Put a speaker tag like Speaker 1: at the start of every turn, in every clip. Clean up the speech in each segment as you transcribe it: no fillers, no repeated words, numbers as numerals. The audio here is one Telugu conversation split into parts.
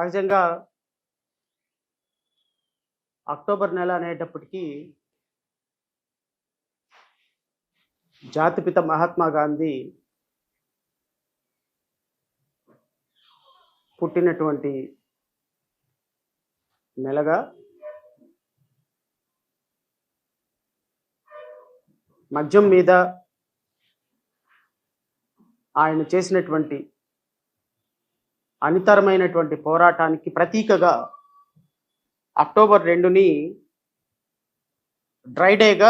Speaker 1: సహజంగా అక్టోబర్ నెల అనేటప్పటికీ జాతిపిత మహాత్మా గాంధీ పుట్టినటువంటి నెలగా మద్యం మీద ఆయన చేసినటువంటి అనితరమైనటువంటి పోరాటానికి ప్రతీకగా అక్టోబర్ 2ని డ్రై డేగా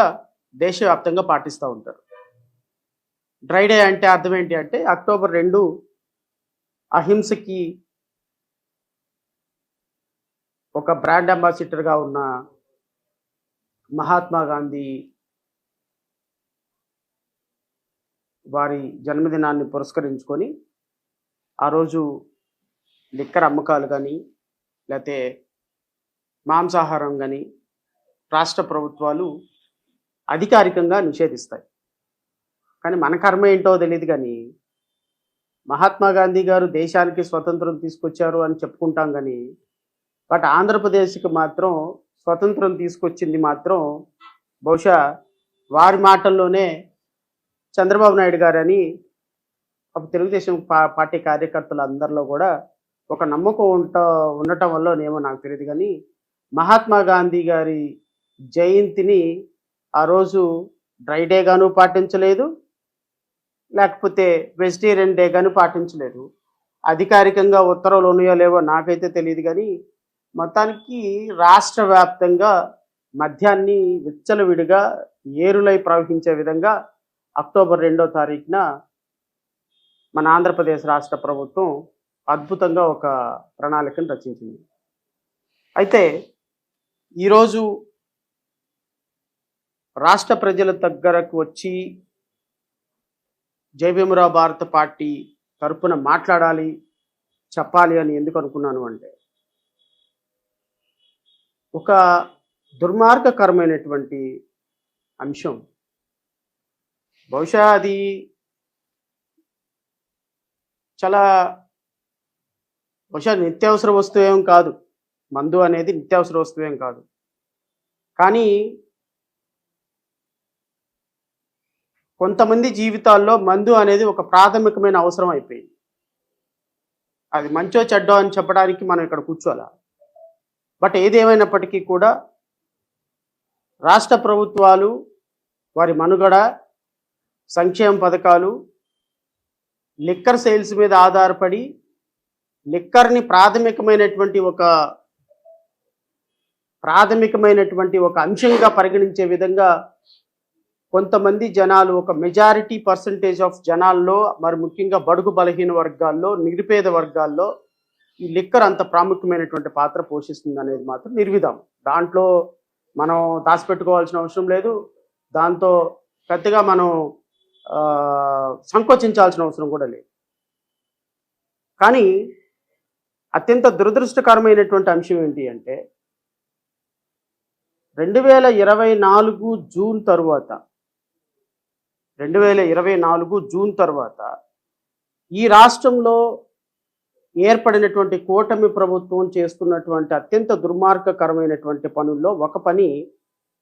Speaker 1: దేశవ్యాప్తంగా పాటిస్తూ ఉంటారు. డ్రై డే అంటే అర్థం ఏంటి అంటే అక్టోబర్ 2 అహింసకి ఒక బ్రాండ్ అంబాసిడర్గా ఉన్న మహాత్మా గాంధీ వారి జన్మదినాన్ని పురస్కరించుకొని ఆ రోజు లిక్కర్ అమ్మకాలు కానీ లేకపోతే మాంసాహారం కానీ రాష్ట్ర ప్రభుత్వాలు అధికారికంగా నిషేధిస్తాయి. కానీ మన కర్మ ఏంటో తెలియదు. కానీ మహాత్మా గాంధీ గారు దేశానికి స్వతంత్రం తీసుకొచ్చారు అని చెప్పుకుంటాం. కానీ బట్ ఆంధ్రప్రదేశ్కి మాత్రం స్వతంత్రం తీసుకొచ్చింది మాత్రం బహుశా వారి మాటల్లోనే చంద్రబాబు నాయుడు గారని అప్పుడు తెలుగుదేశం పార్టీ కార్యకర్తలు అందరిలో కూడా ఒక నమ్మకం ఉండటం వల్లనేమో నాకు తెలియదు. కానీ మహాత్మా గాంధీ గారి జయంతిని ఆ రోజు డ్రై డేగాను పాటించలేదు, లేకపోతే వెజిటేరియన్ డేగాను పాటించలేదు. అధికారికంగా ఉత్తర్వులు ఉన్నాయో లేవో నాకైతే తెలియదు. కానీ మొత్తానికి రాష్ట్ర వ్యాప్తంగా మద్యాన్ని విచ్చలవిడిగా ఏరులై ప్రవహించే విధంగా అక్టోబర్ 2వ తారీఖున మన ఆంధ్రప్రదేశ్ రాష్ట్ర ప్రభుత్వం అద్భుతంగా ఒక ప్రణాళికను రచించింది. అయితే ఈరోజు రాష్ట్ర ప్రజల దగ్గరకు వచ్చి జై భీమరావు భారత పార్టీ తరపున మాట్లాడాలి, చెప్పాలి అని ఎందుకు అనుకున్నాను అంటే ఒక దుర్మార్గకరమైనటువంటి అంశం. బహుశా అది బహుశా నిత్యావసర వస్తువు ఏం కాదు, మందు అనేది నిత్యావసర వస్తువు ఏం కాదు. కానీ కొంతమంది జీవితాల్లో మందు అనేది ఒక ప్రాథమికమైన అవసరం అయిపోయింది. అది మంచో చెడ్డో అని చెప్పడానికి మనం ఇక్కడ కూర్చోాలా. బట్ ఏదేమైనప్పటికీ కూడా రాష్ట్ర ప్రభుత్వాలు వారి మనుగడ, సంక్షేమ పథకాలు లిక్కర్ సేల్స్ మీద ఆధారపడి లిక్కర్ని ప్రాథమికమైనటువంటి ఒక అంశంగా పరిగణించే విధంగా కొంతమంది జనాలు, ఒక మెజారిటీ పర్సంటేజ్ ఆఫ్ జనాల్లో, మరి ముఖ్యంగా బడుగు బలహీన వర్గాల్లో, నిరుపేద వర్గాల్లో ఈ లిక్కర్ అంత ప్రాముఖ్యమైనటువంటి పాత్ర పోషిస్తుంది అనేది మాత్రం నిర్విధాం. దాంట్లో మనం దాచిపెట్టుకోవాల్సిన అవసరం లేదు, దాంతో పెద్దగా మనం సంకోచించాల్సిన అవసరం కూడా లేదు. కానీ అత్యంత దురదృష్టకరమైనటువంటి అంశం ఏంటి అంటే 2024 జూన్ తర్వాత ఈ రాష్ట్రంలో ఏర్పడినటువంటి కూటమి ప్రభుత్వం చేస్తున్నటువంటి అత్యంత దుర్మార్గకరమైనటువంటి పనుల్లో ఒక పని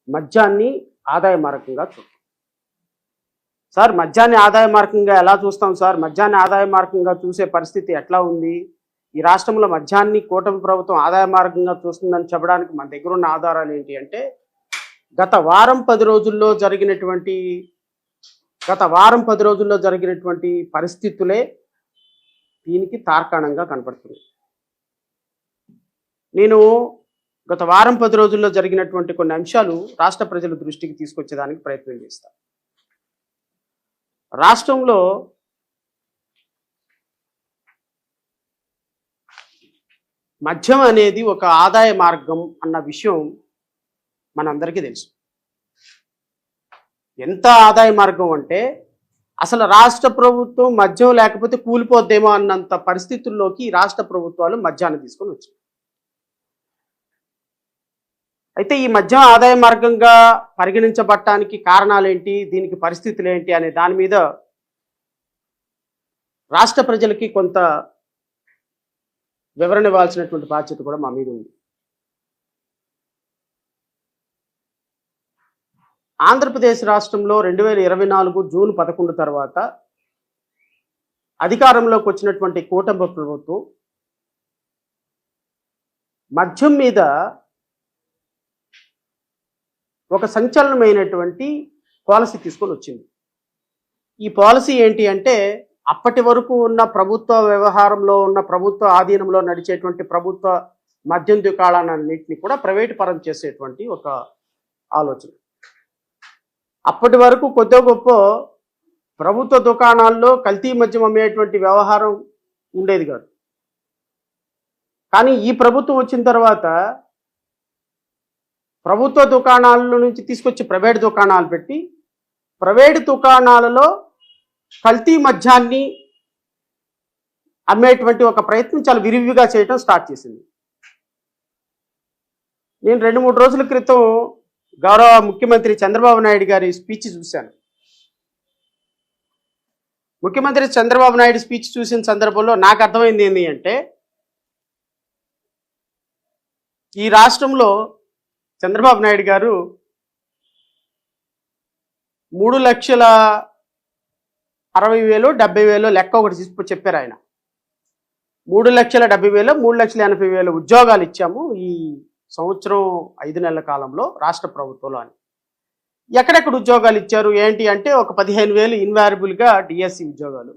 Speaker 1: మద్యాన్ని ఆదాయ మార్గంగా చూస్తాం. సార్, మద్యాన్ని ఆదాయ మార్గంగా ఎలా చూస్తాం సార్? మద్యాన్ని ఆదాయ మార్గంగా చూసే పరిస్థితి ఎట్లా ఉంది? ఈ రాష్ట్రంలో మద్యాన్ని కూటమి ప్రభుత్వం ఆదాయ మార్గంగా చూస్తుందని చెప్పడానికి మన దగ్గర ఉన్న ఆధారాలు ఏంటి అంటే గత వారం 10 రోజుల్లో జరిగినటువంటి పరిస్థితులే దీనికి తార్కాణంగా కనపడుతుంది. నేను గత వారం 10 రోజుల్లో జరిగినటువంటి కొన్ని అంశాలు రాష్ట్ర ప్రజల దృష్టికి తీసుకొచ్చేదానికి ప్రయత్నం చేస్తాను. రాష్ట్రంలో మద్యం అనేది ఒక ఆదాయ మార్గం అన్న విషయం మనందరికీ తెలుసు. ఎంత ఆదాయ మార్గం అంటే అసలు రాష్ట్ర ప్రభుత్వం మద్యం లేకపోతే కూలిపోద్దేమో అన్నంత పరిస్థితుల్లోకి రాష్ట్ర ప్రభుత్వాలు మద్యాన్ని తీసుకొని వచ్చాయి. అయితే ఈ మద్యం ఆదాయ మార్గంగా పరిగణించబడటానికి కారణాలు ఏంటి, దీనికి పరిస్థితులు ఏంటి అనే దాని మీద రాష్ట్ర ప్రజలకి కొంత వివరణ ఇవ్వాల్సినటువంటి బాధ్యత కూడా మా మీద ఉంది. ఆంధ్రప్రదేశ్ రాష్ట్రంలో 2024 జూన్ 11 తర్వాత అధికారంలోకి వచ్చినటువంటి కూటమి ప్రభుత్వం మద్యం మీద ఒక సంచలనమైనటువంటి పాలసీ తీసుకొని వచ్చింది. ఈ పాలసీ ఏంటి అంటే, అప్పటి వరకు ఉన్న ప్రభుత్వ వ్యవహారంలో ఉన్న ప్రభుత్వ ఆధీనంలో నడిచేటువంటి ప్రభుత్వ మద్యం దుకాణాలన్నింటినీ కూడా ప్రైవేటు పరం చేసేటువంటి ఒక ఆలోచన. అప్పటి వరకు కొద్ది గొప్ప ప్రభుత్వ దుకాణాల్లో కల్తీ మద్యం అమ్మేటువంటి వ్యవహారం ఉండేది కాదు. కానీ ఈ ప్రభుత్వం వచ్చిన తర్వాత ప్రభుత్వ దుకాణాల నుంచి తీసుకొచ్చి ప్రైవేట్ దుకాణాలు పెట్టి, ప్రైవేట్ దుకాణాలలో కల్తీ మద్యాన్ని అమ్మేటువంటి ఒక ప్రయత్నం చాలా విరివిగా చేయడం స్టార్ట్ చేసింది. నేను 2-3 రోజుల క్రితం గౌరవ ముఖ్యమంత్రి చంద్రబాబు నాయుడు గారి స్పీచ్ చూశాను. ముఖ్యమంత్రి చంద్రబాబు నాయుడు స్పీచ్ చూసిన సందర్భంలో నాకు అర్థమైంది ఏంటి అంటే, ఈ రాష్ట్రంలో చంద్రబాబు నాయుడు గారు 3,60,000 70,000 లెక్క ఒకటి చెప్పారు ఆయన. 3,70,000 3,80,000 ఉద్యోగాలు ఇచ్చాము ఈ సంవత్సరం 5 నెలల కాలంలో రాష్ట్ర ప్రభుత్వంలో అని. ఎక్కడెక్కడ ఉద్యోగాలు ఇచ్చారు ఏంటి అంటే, ఒక 15,000 ఇన్వారబుల్గా డిఎస్సి ఉద్యోగాలు,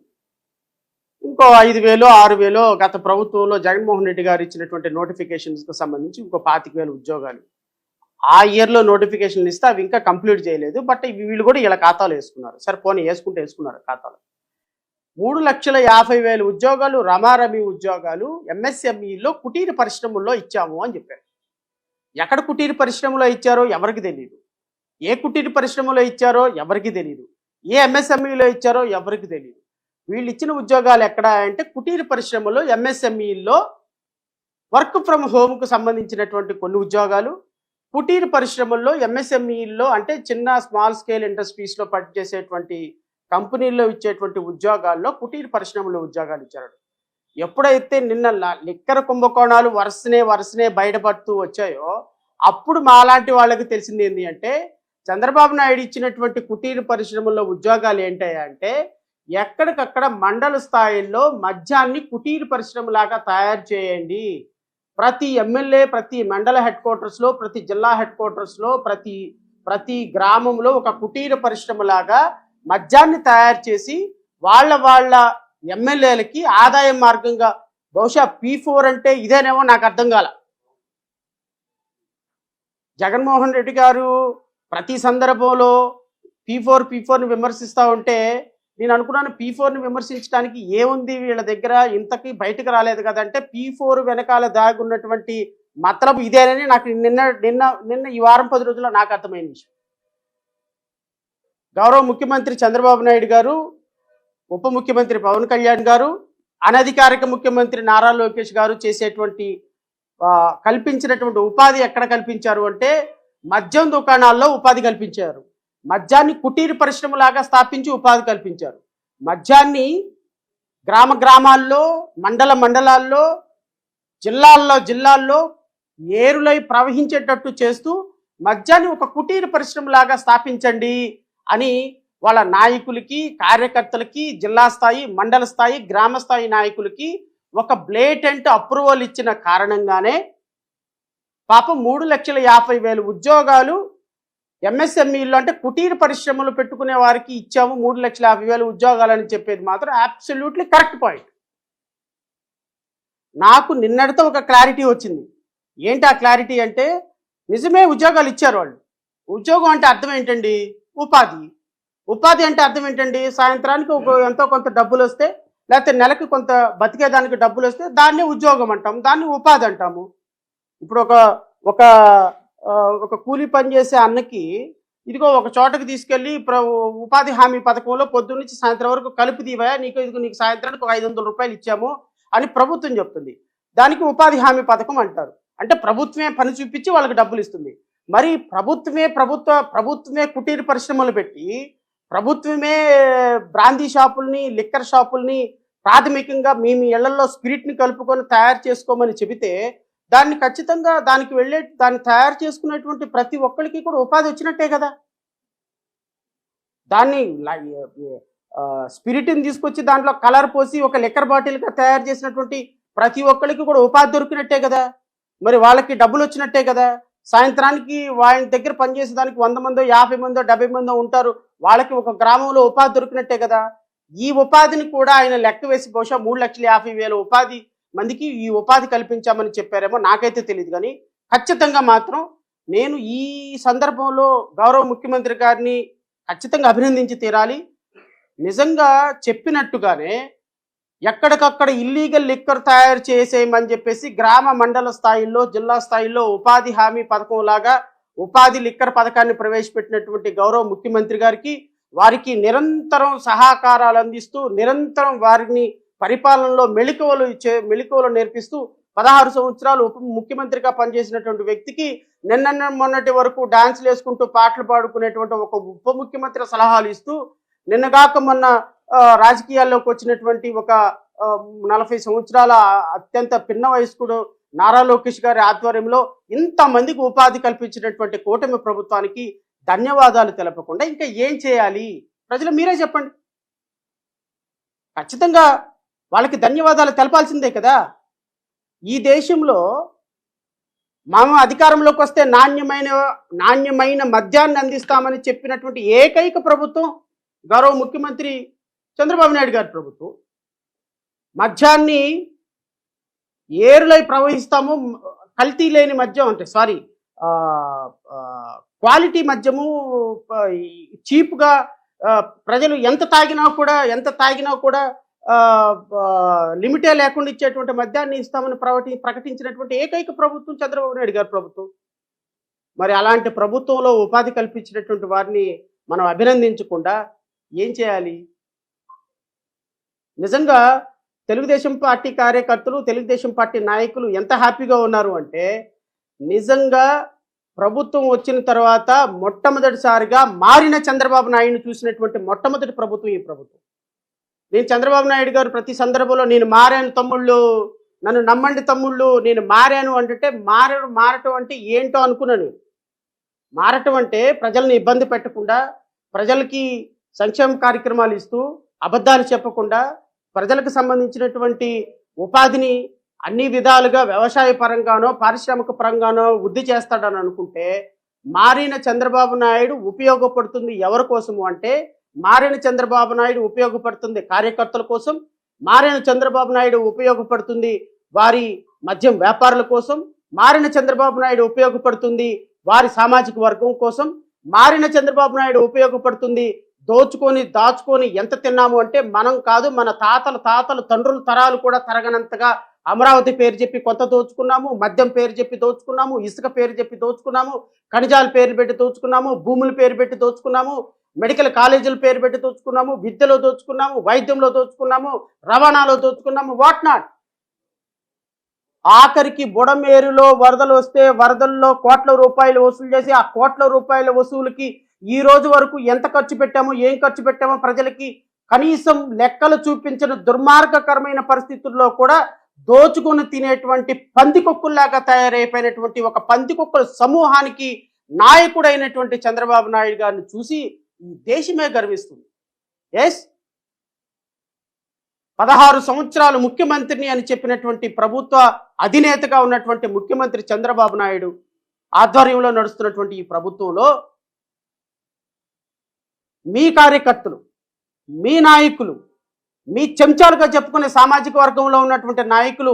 Speaker 1: ఇంకో 5,000 6,000 గత ప్రభుత్వంలో జగన్మోహన్ రెడ్డి గారు ఇచ్చినటువంటి నోటిఫికేషన్స్కి సంబంధించి ఇంకో 25,000 ఉద్యోగాలు. ఆ ఇయర్లో నోటిఫికేషన్లు ఇస్తే అవి ఇంకా కంప్లీట్ చేయలేదు. బట్ వీళ్ళు కూడా ఇలా ఖాతాలు వేసుకున్నారు. సరే పోనీ వేసుకున్నారు ఖాతాలు. 3,50,000 ఉద్యోగాలు, రమారమి ఉద్యోగాలు ఎంఎస్ఎంఈలో కుటీర పరిశ్రమల్లో ఇచ్చాము అని చెప్పారు. ఎక్కడ కుటీర పరిశ్రమలో ఇచ్చారో ఎవరికి తెలియదు, ఏ కుటీర పరిశ్రమలో ఇచ్చారో ఎవరికి తెలియదు, ఏ ఎంఎస్ఎంఈలో ఇచ్చారో ఎవరికి తెలియదు. వీళ్ళు ఇచ్చిన ఉద్యోగాలు ఎక్కడ అంటే కుటీర పరిశ్రమలో ఎంఎస్ఎంఈలో వర్క్ ఫ్రమ్ హోమ్కు సంబంధించినటువంటి కొన్ని ఉద్యోగాలు, కుటీర పరిశ్రమల్లో ఎంఎస్ఎంఈల్లో అంటే చిన్న స్మాల్ స్కేల్ ఇండస్ట్రీస్లో పనిచేసేటువంటి కంపెనీల్లో ఇచ్చేటువంటి ఉద్యోగాల్లో కుటీర పరిశ్రమలో ఉద్యోగాలు ఇచ్చారు. ఎప్పుడైతే నిన్న లిక్కర్ కుంభకోణాలు వరుసనే బయటపడుతూ వచ్చాయో అప్పుడు మాలాంటి వాళ్ళకి తెలిసింది ఏంటి అంటే, చంద్రబాబు నాయుడు ఇచ్చినటువంటి కుటీర పరిశ్రమల్లో ఉద్యోగాలు ఏంటంటే, ఎక్కడికక్కడ మండల స్థాయిల్లో మద్యాన్ని కుటీర పరిశ్రమలాగా తయారు చేయండి. ప్రతి ఎమ్మెల్యే, ప్రతి మండల హెడ్ క్వార్టర్స్లో, ప్రతి జిల్లా హెడ్ క్వార్టర్స్లో, ప్రతి గ్రామంలో ఒక కుటీర పరిశ్రమలాగా మద్యాన్ని తయారు చేసి వాళ్ళ ఎమ్మెల్యేలకి ఆదాయ మార్గంగా, బహుశా P4 అంటే ఇదేనేమో నాకు అర్థం కాల. జగన్మోహన్ రెడ్డి గారు ప్రతి సందర్భంలో P4ని విమర్శిస్తూ ఉంటే నేను అనుకున్నాను, P4ని విమర్శించడానికి ఏముంది వీళ్ళ దగ్గర, ఇంతకీ బయటకు రాలేదు కదంటే P4 వెనకాల దాగున్నటువంటి మతలబు ఇదేనని నాకు నిన్న ఈ వారం 10 రోజుల్లో నాకు అర్థమైన విషయం. గౌరవ ముఖ్యమంత్రి చంద్రబాబు నాయుడు గారు, ఉప ముఖ్యమంత్రి పవన్ కళ్యాణ్ గారు, అనధికారిక ముఖ్యమంత్రి నారా లోకేష్ గారు చేసేటువంటి కల్పించినటువంటి ఉపాధి ఎక్కడ కల్పించారు అంటే, మద్యం దుకాణాల్లో ఉపాధి కల్పించారు. మద్యాన్ని కుటీర పరిశ్రమలాగా స్థాపించి ఉపాధి కల్పించారు. మద్యాన్ని గ్రామాల్లో, మండలాల్లో, జిల్లాల్లో ఏరులై ప్రవహించేటట్టు చేస్తూ మద్యాన్ని ఒక కుటీర పరిశ్రమలాగా స్థాపించండి అని వాళ్ళ నాయకులకి, కార్యకర్తలకి, జిల్లా స్థాయి, మండల స్థాయి, గ్రామ స్థాయి నాయకులకి ఒక బ్లేటెంట్ అప్రూవల్ ఇచ్చిన కారణంగానే పాపం 3,50,000 ఉద్యోగాలు ఎంఎస్ఎంఈలో అంటే కుటీర పరిశ్రమలు పెట్టుకునే వారికి ఇచ్చాము 3,50,000 ఉద్యోగాలని చెప్పేది మాత్రం అబ్సల్యూట్లీ కరెక్ట్ పాయింట్. నాకు నిన్నటితో ఒక క్లారిటీ వచ్చింది. ఏంటి ఆ క్లారిటీ అంటే, నిజమే ఉద్యోగాలు ఇచ్చారు వాళ్ళు. ఉద్యోగం అంటే అర్థం ఏంటండి? ఉపాధి అంటే అర్థం ఏంటండి? సాయంత్రానికి ఎంతో కొంత డబ్బులు వస్తే, లేకపోతే నెలకి కొంత బతికేదానికి డబ్బులు వస్తే దాన్ని ఉద్యోగం అంటాము, దాన్ని ఉపాధి అంటాము. ఇప్పుడు ఒక కూలీ పని చేసే అన్నకి ఇదిగో ఒక చోటకి తీసుకెళ్ళి ఉపాధి హామీ పథకంలో పొద్దున్న నుంచి సాయంత్రం వరకు కలిపి దీవయా, నీకు సాయంత్రానికి ఒక 500 రూపాయలు ఇచ్చాము అని ప్రభుత్వం చెప్తుంది. దానికి ఉపాధి హామీ పథకం అంటారు. అంటే ప్రభుత్వమే పని చూపించి వాళ్ళకి డబ్బులు ఇస్తుంది. మరి ప్రభుత్వమే కుటీర పరిశ్రమలు పెట్టి, ప్రభుత్వమే బ్రాందీ షాపుల్ని, లిక్కర్ షాపుల్ని ప్రాథమికంగా మీ మీ ఇళ్లలో స్పిరిట్ని కలుపుకొని తయారు చేసుకోమని చెబితే దాన్ని ఖచ్చితంగా దాన్ని తయారు చేసుకునేటువంటి ప్రతి ఒక్కరికి కూడా ఉపాధి వచ్చినట్టే కదా. దాన్ని స్పిరిట్ని తీసుకొచ్చి దాంట్లో కలర్ పోసి ఒక లిక్కర్ బాటిల్గా తయారు చేసినటువంటి ప్రతి ఒక్కరికి కూడా ఉపాధి దొరికినట్టే కదా. మరి వాళ్ళకి డబ్బులు వచ్చినట్టే కదా. సాయంత్రానికి వాళ్ళ దగ్గర పనిచేసేదానికి 100 మందో 50 మందో 70 మందో ఉంటారు. వాళ్ళకి ఒక గ్రామంలో ఉపాధి దొరికినట్టే కదా. ఈ ఉపాధిని కూడా ఆయన లెక్క వేసి బహుశా 3,50,000 ఉపాధి మందికి ఈ ఉపాధి కల్పించామని చెప్పారేమో నాకైతే తెలియదు. కానీ ఖచ్చితంగా మాత్రం నేను ఈ సందర్భంలో గౌరవ ముఖ్యమంత్రి గారిని ఖచ్చితంగా అభినందించి తీరాలి. నిజంగా చెప్పినట్టుగానే ఎక్కడికక్కడ ఇల్లీగల్ లిక్కర్ తయారు చేసేయమని చెప్పేసి గ్రామ మండల స్థాయిలో జిల్లా స్థాయిలో ఉపాధి హామీ పథకం లాగా ఉపాధి లిక్కర్ పథకాన్ని ప్రవేశపెట్టినటువంటి గౌరవ ముఖ్యమంత్రి గారికి నిరంతరం సహకారాలు అందిస్తూ నిరంతరం వారిని పరిపాలనలో మెళకువలు నేర్పిస్తూ 16 సంవత్సరాలు ముఖ్యమంత్రిగా పనిచేసినటువంటి వ్యక్తికి నిన్న మొన్నటి వరకు డాన్సులు వేసుకుంటూ పాటలు పాడుకునేటువంటి ఒక ఉప ముఖ్యమంత్రి సలహాలు ఇస్తూ నిన్నగాక మొన్న రాజకీయాల్లోకి వచ్చినటువంటి ఒక 40 సంవత్సరాల అత్యంత పిన్న వయస్కుడు నారా లోకేష్ గారి ఆధ్వర్యంలో ఇంతమందికి ఉపాధి కల్పించినటువంటి కూటమి ప్రభుత్వానికి ధన్యవాదాలు తెలపకుండా ఇంకా ఏం చేయాలి? ప్రజలు మీరే చెప్పండి. ఖచ్చితంగా వాళ్ళకి ధన్యవాదాలు తెలపాల్సిందే కదా. ఈ దేశంలో మనం అధికారంలోకి వస్తే నాణ్యమైన మద్యాన్ని అందిస్తామని చెప్పినటువంటి ఏకైక ప్రభుత్వం గౌరవ ముఖ్యమంత్రి చంద్రబాబు నాయుడు గారి ప్రభుత్వం. మద్యాన్ని ఏరులై ప్రవహిస్తాము, కల్తీ లేని మద్యం అంటే క్వాలిటీ మద్యము చీప్గా ప్రజలు ఎంత తాగినా కూడా లిమిటే లేకుండా ఇచ్చేటువంటి మద్యాన్ని ఇస్తామని ప్రకటించినటువంటి ఏకైక ప్రభుత్వం చంద్రబాబు నాయుడు గారి ప్రభుత్వం. మరి అలాంటి ప్రభుత్వంలో ఉపాధి కల్పించినటువంటి వారిని మనం అభినందించకుండా ఏం చేయాలి? నిజంగా తెలుగుదేశం పార్టీ కార్యకర్తలు తెలుగుదేశం పార్టీ నాయకులు ఎంత హ్యాపీగా ఉన్నారు అంటే నిజంగా ప్రభుత్వం వచ్చిన తర్వాత మొట్టమొదటిసారిగా మారిన చంద్రబాబు నాయుడుని చూసినటువంటి మొట్టమొదటి ప్రభుత్వం ఈ ప్రభుత్వం. నేను చంద్రబాబు నాయుడు గారు ప్రతి సందర్భంలో నేను మారాను తమ్ముళ్ళు, నన్ను నమ్మండి తమ్ముళ్ళు, నేను మారాను అంటే మారటం అంటే ఏంటో అనుకున్నాను. మారటం అంటే ప్రజల్ని ఇబ్బంది పెట్టకుండా, ప్రజలకి సంక్షేమ కార్యక్రమాలు ఇస్తూ, అబద్ధాలు చెప్పకుండా, ప్రజలకు సంబంధించినటువంటి ఉపాధిని అన్ని విధాలుగా వ్యవసాయ పరంగానో పారిశ్రామిక పరంగానో వృద్ధి చేస్తాడని అనుకుంటే మారిన చంద్రబాబు నాయుడు ఉపయోగపడుతుంది ఎవరి కోసము అంటే మారిన చంద్రబాబు నాయుడు ఉపయోగపడుతుంది కార్యకర్తల కోసం, మారిన చంద్రబాబు నాయుడు ఉపయోగపడుతుంది వారి మద్యం వ్యాపారుల కోసం, మారిన చంద్రబాబు నాయుడు ఉపయోగపడుతుంది వారి సామాజిక వర్గం కోసం, మారిన చంద్రబాబు నాయుడు ఉపయోగపడుతుంది దాచుకొని ఎంత తిన్నాము అంటే మనం కాదు మన తాతలు తండ్రుల తరాలు కూడా తరగనంతగా అమరావతి పేరు చెప్పి కొంత దోచుకున్నాము, మద్యం పేరు చెప్పి దోచుకున్నాము, ఇసుక పేరు చెప్పి దోచుకున్నాము, ఖనిజాల పేరు పెట్టి దోచుకున్నాము, భూముల పేరు పెట్టి దోచుకున్నాము, మెడికల్ కాలేజీల పేరు పెట్టి దోచుకున్నాము, విద్యలో దోచుకున్నాము, వైద్యంలో దోచుకున్నాము, రవాణాలో దోచుకున్నాము, వాట్ నాట్. ఆఖరికి బుడమేరులో వరదలు వస్తే వరదల్లో కోట్ల రూపాయలు వసూలు చేసి ఆ కోట్ల రూపాయల వసూలుకి ఈ రోజు వరకు ఎంత ఖర్చు పెట్టామో ఏం ఖర్చు పెట్టామో ప్రజలకి కనీసం లెక్కలు చూపించిన దుర్మార్గకరమైన పరిస్థితుల్లో కూడా దోచుకొని తినేటువంటి పందికొక్కుల్లాగా తయారైపోయినటువంటి ఒక పందికొక్కుల సమూహానికి నాయకుడైనటువంటి చంద్రబాబు నాయుడు గారిని చూసి ఈ దేశమే గర్విస్తుంది. ఎస్, 16 సంవత్సరాలు ముఖ్యమంత్రిని అని చెప్పినటువంటి ప్రభుత్వ అధినేతగా ఉన్నటువంటి ముఖ్యమంత్రి చంద్రబాబు నాయుడు ఆధ్వర్యంలో నడుస్తున్నటువంటి ఈ ప్రభుత్వంలో మీ కార్యకర్తలు, మీ నాయకులు, మీ చెంచాలుగా చెప్పుకునే సామాజిక వర్గంలో ఉన్నటువంటి నాయకులు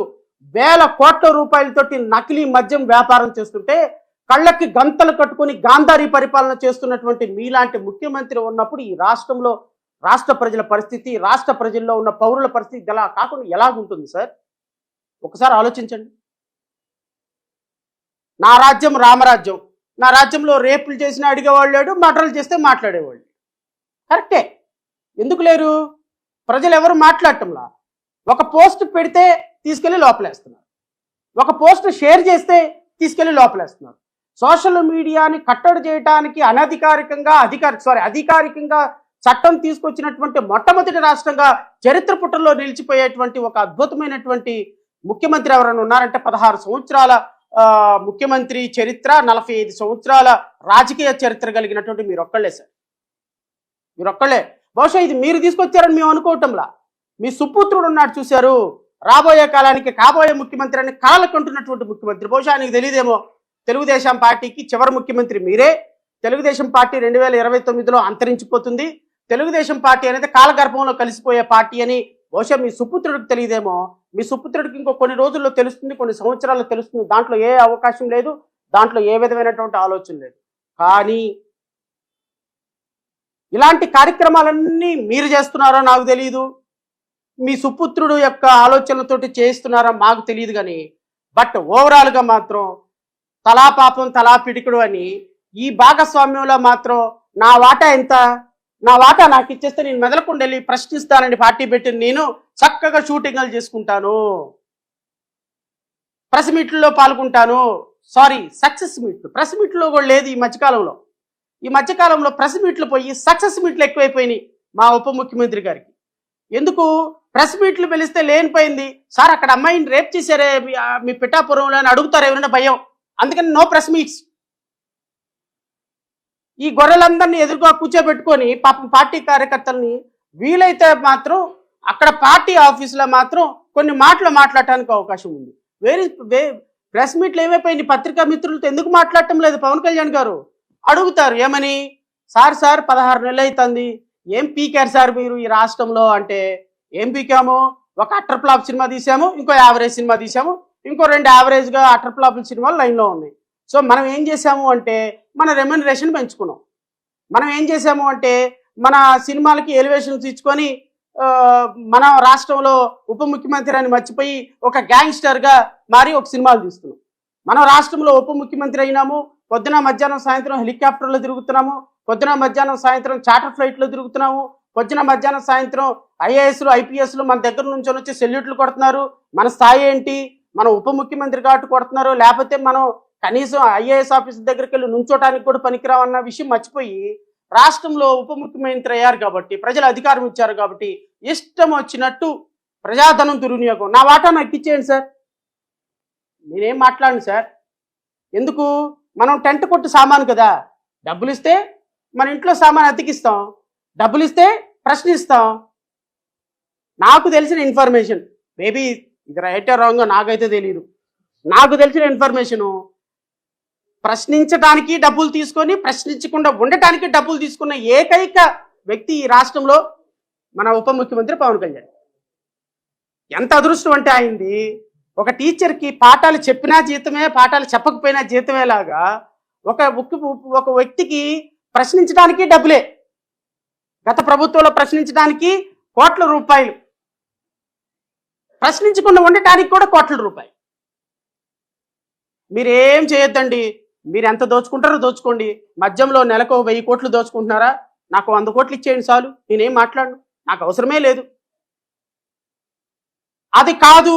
Speaker 1: వేల కోట్ల రూపాయలతోటి నకిలీ మద్యం వ్యాపారం చేస్తుంటే కళ్ళకి గంతలు కట్టుకొని గాంధారీ పరిపాలన చేస్తున్నటువంటి మీలాంటి ముఖ్యమంత్రి ఉన్నప్పుడు ఈ రాష్ట్రంలో రాష్ట్ర ప్రజల పరిస్థితి, రాష్ట్ర ప్రజల్లో ఉన్న పౌరుల పరిస్థితి ఎలా కాకుండా ఎలాగుంటుంది సార్? ఒకసారి ఆలోచించండి. నా రాజ్యం రామరాజ్యం, నా రాజ్యంలో రేపులు చేసినా అడిగేవాళ్ళు లేడు, మర్డర్లు చేస్తే మాట్లాడేవాళ్ళు. కరెక్టే, ఎందుకు లేరు? ప్రజలు ఎవరు మాట్లాడటంలా. ఒక పోస్ట్ పెడితే తీసుకెళ్లి లోపలేస్తున్నారు, ఒక పోస్ట్ షేర్ చేస్తే తీసుకెళ్లి లోపలేస్తున్నారు. సోషల్ మీడియాని కట్టడి చేయడానికి అధికారికంగా చట్టం తీసుకొచ్చినటువంటి మొట్టమొదటి రాష్ట్రంగా చరిత్ర పుటల్లో నిలిచిపోయేటువంటి ఒక అద్భుతమైనటువంటి ముఖ్యమంత్రి ఎవరైనా ఉన్నారంటే 16 సంవత్సరాల ముఖ్యమంత్రి చరిత్ర, 45 సంవత్సరాల రాజకీయ చరిత్ర కలిగినటువంటి మీరు ఒక్కళ్ళే సార్, మీరు ఒక్కళ్ళే. బహుశా ఇది మీరు తీసుకొచ్చారని మేము అనుకోవటంలా. మీ సుపుత్రుడు ఉన్నాడు చూశారు, రాబోయే కాలానికి కాబోయే ముఖ్యమంత్రి అని కాలకంటున్నటువంటి ముఖ్యమంత్రి. బహుశా ఆయనకు తెలియదేమో, తెలుగుదేశం పార్టీకి చివరి ముఖ్యమంత్రి మీరే. తెలుగుదేశం పార్టీ 2029లో అంతరించిపోతుంది. తెలుగుదేశం పార్టీ అనేది కాలగర్భంలో కలిసిపోయే పార్టీ అని బహుశా మీ సుపుత్రుడికి తెలియదేమో. మీ సుపుత్రుడికి ఇంకో కొన్ని రోజుల్లో తెలుస్తుంది, కొన్ని సంవత్సరాల్లో తెలుస్తుంది. దాంట్లో ఏ అవకాశం లేదు, దాంట్లో ఏ విధమైనటువంటి ఆలోచన లేదు. కానీ ఇలాంటి కార్యక్రమాలన్నీ మీరు చేస్తున్నారో నాకు తెలియదు, మీ సుపుత్రుడు యొక్క ఆలోచనలతోటి చేస్తున్నారో మాకు తెలియదు. కానీ బట్ ఓవరాల్గా మాత్రం తలా పాపం తలా పిడికుడు అని ఈ భాగస్వామ్యంలో మాత్రం నా వాటా ఎంత, నా వాటా నాకు ఇచ్చేస్తే నేను మెదలకుండా వెళ్ళి ప్రశ్నిస్తానని పార్టీ పెట్టి నేను చక్కగా షూటింగ్లు చేసుకుంటాను, ప్రెస్ మీట్లో పాల్గొంటాను. సారీ, సక్సెస్ మీట్లు. ప్రెస్ మీట్లో కూడా లేదు ఈ మధ్యకాలంలో. ఈ మధ్యకాలంలో ప్రెస్ మీట్లు పోయి సక్సెస్ మీట్లు ఎక్కువైపోయినాయి మా ఉప ముఖ్యమంత్రి గారికి. ఎందుకు ప్రెస్ మీట్లు పిలిస్తే లేనిపోయింది సార్, అక్కడ అమ్మాయిని రేప్ చేశారే మీ పిఠాపురంలో అని అడుగుతారు ఎవరైనా భయం. అందుకని నో ప్రెస్ మీట్స్. ఈ గొర్రెలందరినీ ఎదురుగా కూర్చోబెట్టుకొని పాపం పార్టీ కార్యకర్తల్ని వీలైతే మాత్రం అక్కడ పార్టీ ఆఫీసులో మాత్రం కొన్ని మాటలు మాట్లాడటానికి అవకాశం ఉంది. ప్రెస్ మీట్లు ఏమైపోయింది, పత్రికా మిత్రులతో ఎందుకు మాట్లాడటం లేదు పవన్ కళ్యాణ్ గారు అడుగుతారు. ఏమని, సార్ 16 నెలలు అవుతుంది, ఏం పీకారు సార్ మీరు ఈ రాష్ట్రంలో అంటే, ఏం పీకాము, ఒక అటర్ ఫ్లాప్ సినిమా తీసాము, ఇంకో యావరేజ్ సినిమా తీసాము, ఇంకో 2 యావరేజ్గా అటర్ ఫ్లాప్ సినిమాలు లైన్లో ఉన్నాయి. సో మనం ఏం చేసాము అంటే మన రెమ్యునరేషన్ పెంచుకున్నాం. మనం ఏం చేసాము అంటే మన సినిమాలకి ఎలివేషన్స్ ఇచ్చుకొని మన రాష్ట్రంలో ఉప ముఖ్యమంత్రి అని మర్చిపోయి ఒక గ్యాంగ్స్టర్గా మారి ఒక సినిమాలు తీస్తున్నాం. మనం రాష్ట్రంలో ఉప ముఖ్యమంత్రి అయినాము, పొద్దున మధ్యాహ్నం సాయంత్రం హెలికాప్టర్లో తిరుగుతున్నాము, పొద్దున మధ్యాహ్నం సాయంత్రం చార్టర్ ఫ్లైట్లో తిరుగుతున్నాము, పొద్దున మధ్యాహ్నం సాయంత్రం ఐఏఎస్లు ఐపీఎస్లు మన దగ్గర నుంచి వచ్చి సెల్యూట్లు కొడుతున్నారు. మన స్థాయి ఏంటి, మన ఉప ముఖ్యమంత్రి కాబట్టి కొడుతున్నారు, లేకపోతే మనం కనీసం ఐఏఎస్ ఆఫీసర్ దగ్గరికి వెళ్ళి నుంచోటానికి కూడా పనికిరామన్న విషయం మర్చిపోయి రాష్ట్రంలో ఉప ముఖ్యమంత్రి అయ్యారు కాబట్టి, ప్రజలు అధికారం ఇచ్చారు కాబట్టి ఇష్టం వచ్చినట్టు ప్రజాధనం దుర్వినియోగం. నా వాటా నాకు ఇచ్చేయండి సార్, నేనేం మాట్లాడను సార్. ఎందుకు, మనం టెంట్ కొట్టు సామాను కదా, డబ్బులు ఇస్తే మన ఇంట్లో సామాను అతికిస్తాం, డబ్బులు ఇస్తే ప్రశ్నిస్తాం. నాకు తెలిసిన ఇన్ఫర్మేషన్, మేబీ ఇది రైట్ ఆర్ రాంగ్ నాకైతే తెలియదు, నాకు తెలిసిన ఇన్ఫర్మేషను ప్రశ్నించడానికి డబ్బులు తీసుకొని ప్రశ్నించకుండా ఉండటానికి డబ్బులు తీసుకున్న ఏకైక వ్యక్తి ఈ రాష్ట్రంలో మన ఉప ముఖ్యమంత్రి పవన్ కళ్యాణ్. ఎంత అదృష్టం అంటే అయింది, ఒక టీచర్కి పాఠాలు చెప్పినా జీతమే, పాఠాలు చెప్పకపోయినా జీతమేలాగా ఒక వ్యక్తికి ప్రశ్నించడానికి డబ్బులే. గత ప్రభుత్వంలో ప్రశ్నించడానికి కోట్ల రూపాయలు, ప్రశ్నించకుండా ఉండటానికి కూడా కోట్ల రూపాయలు. మీరేం చేయొద్దండి, మీరు ఎంత దోచుకుంటారో దోచుకోండి. మద్యంలో నెలకు 1000 కోట్లు దోచుకుంటున్నారా, నాకు 100 కోట్లు ఇచ్చేయండి చాలు, నేనేం మాట్లాడను, నాకు అవసరమే లేదు. అది కాదు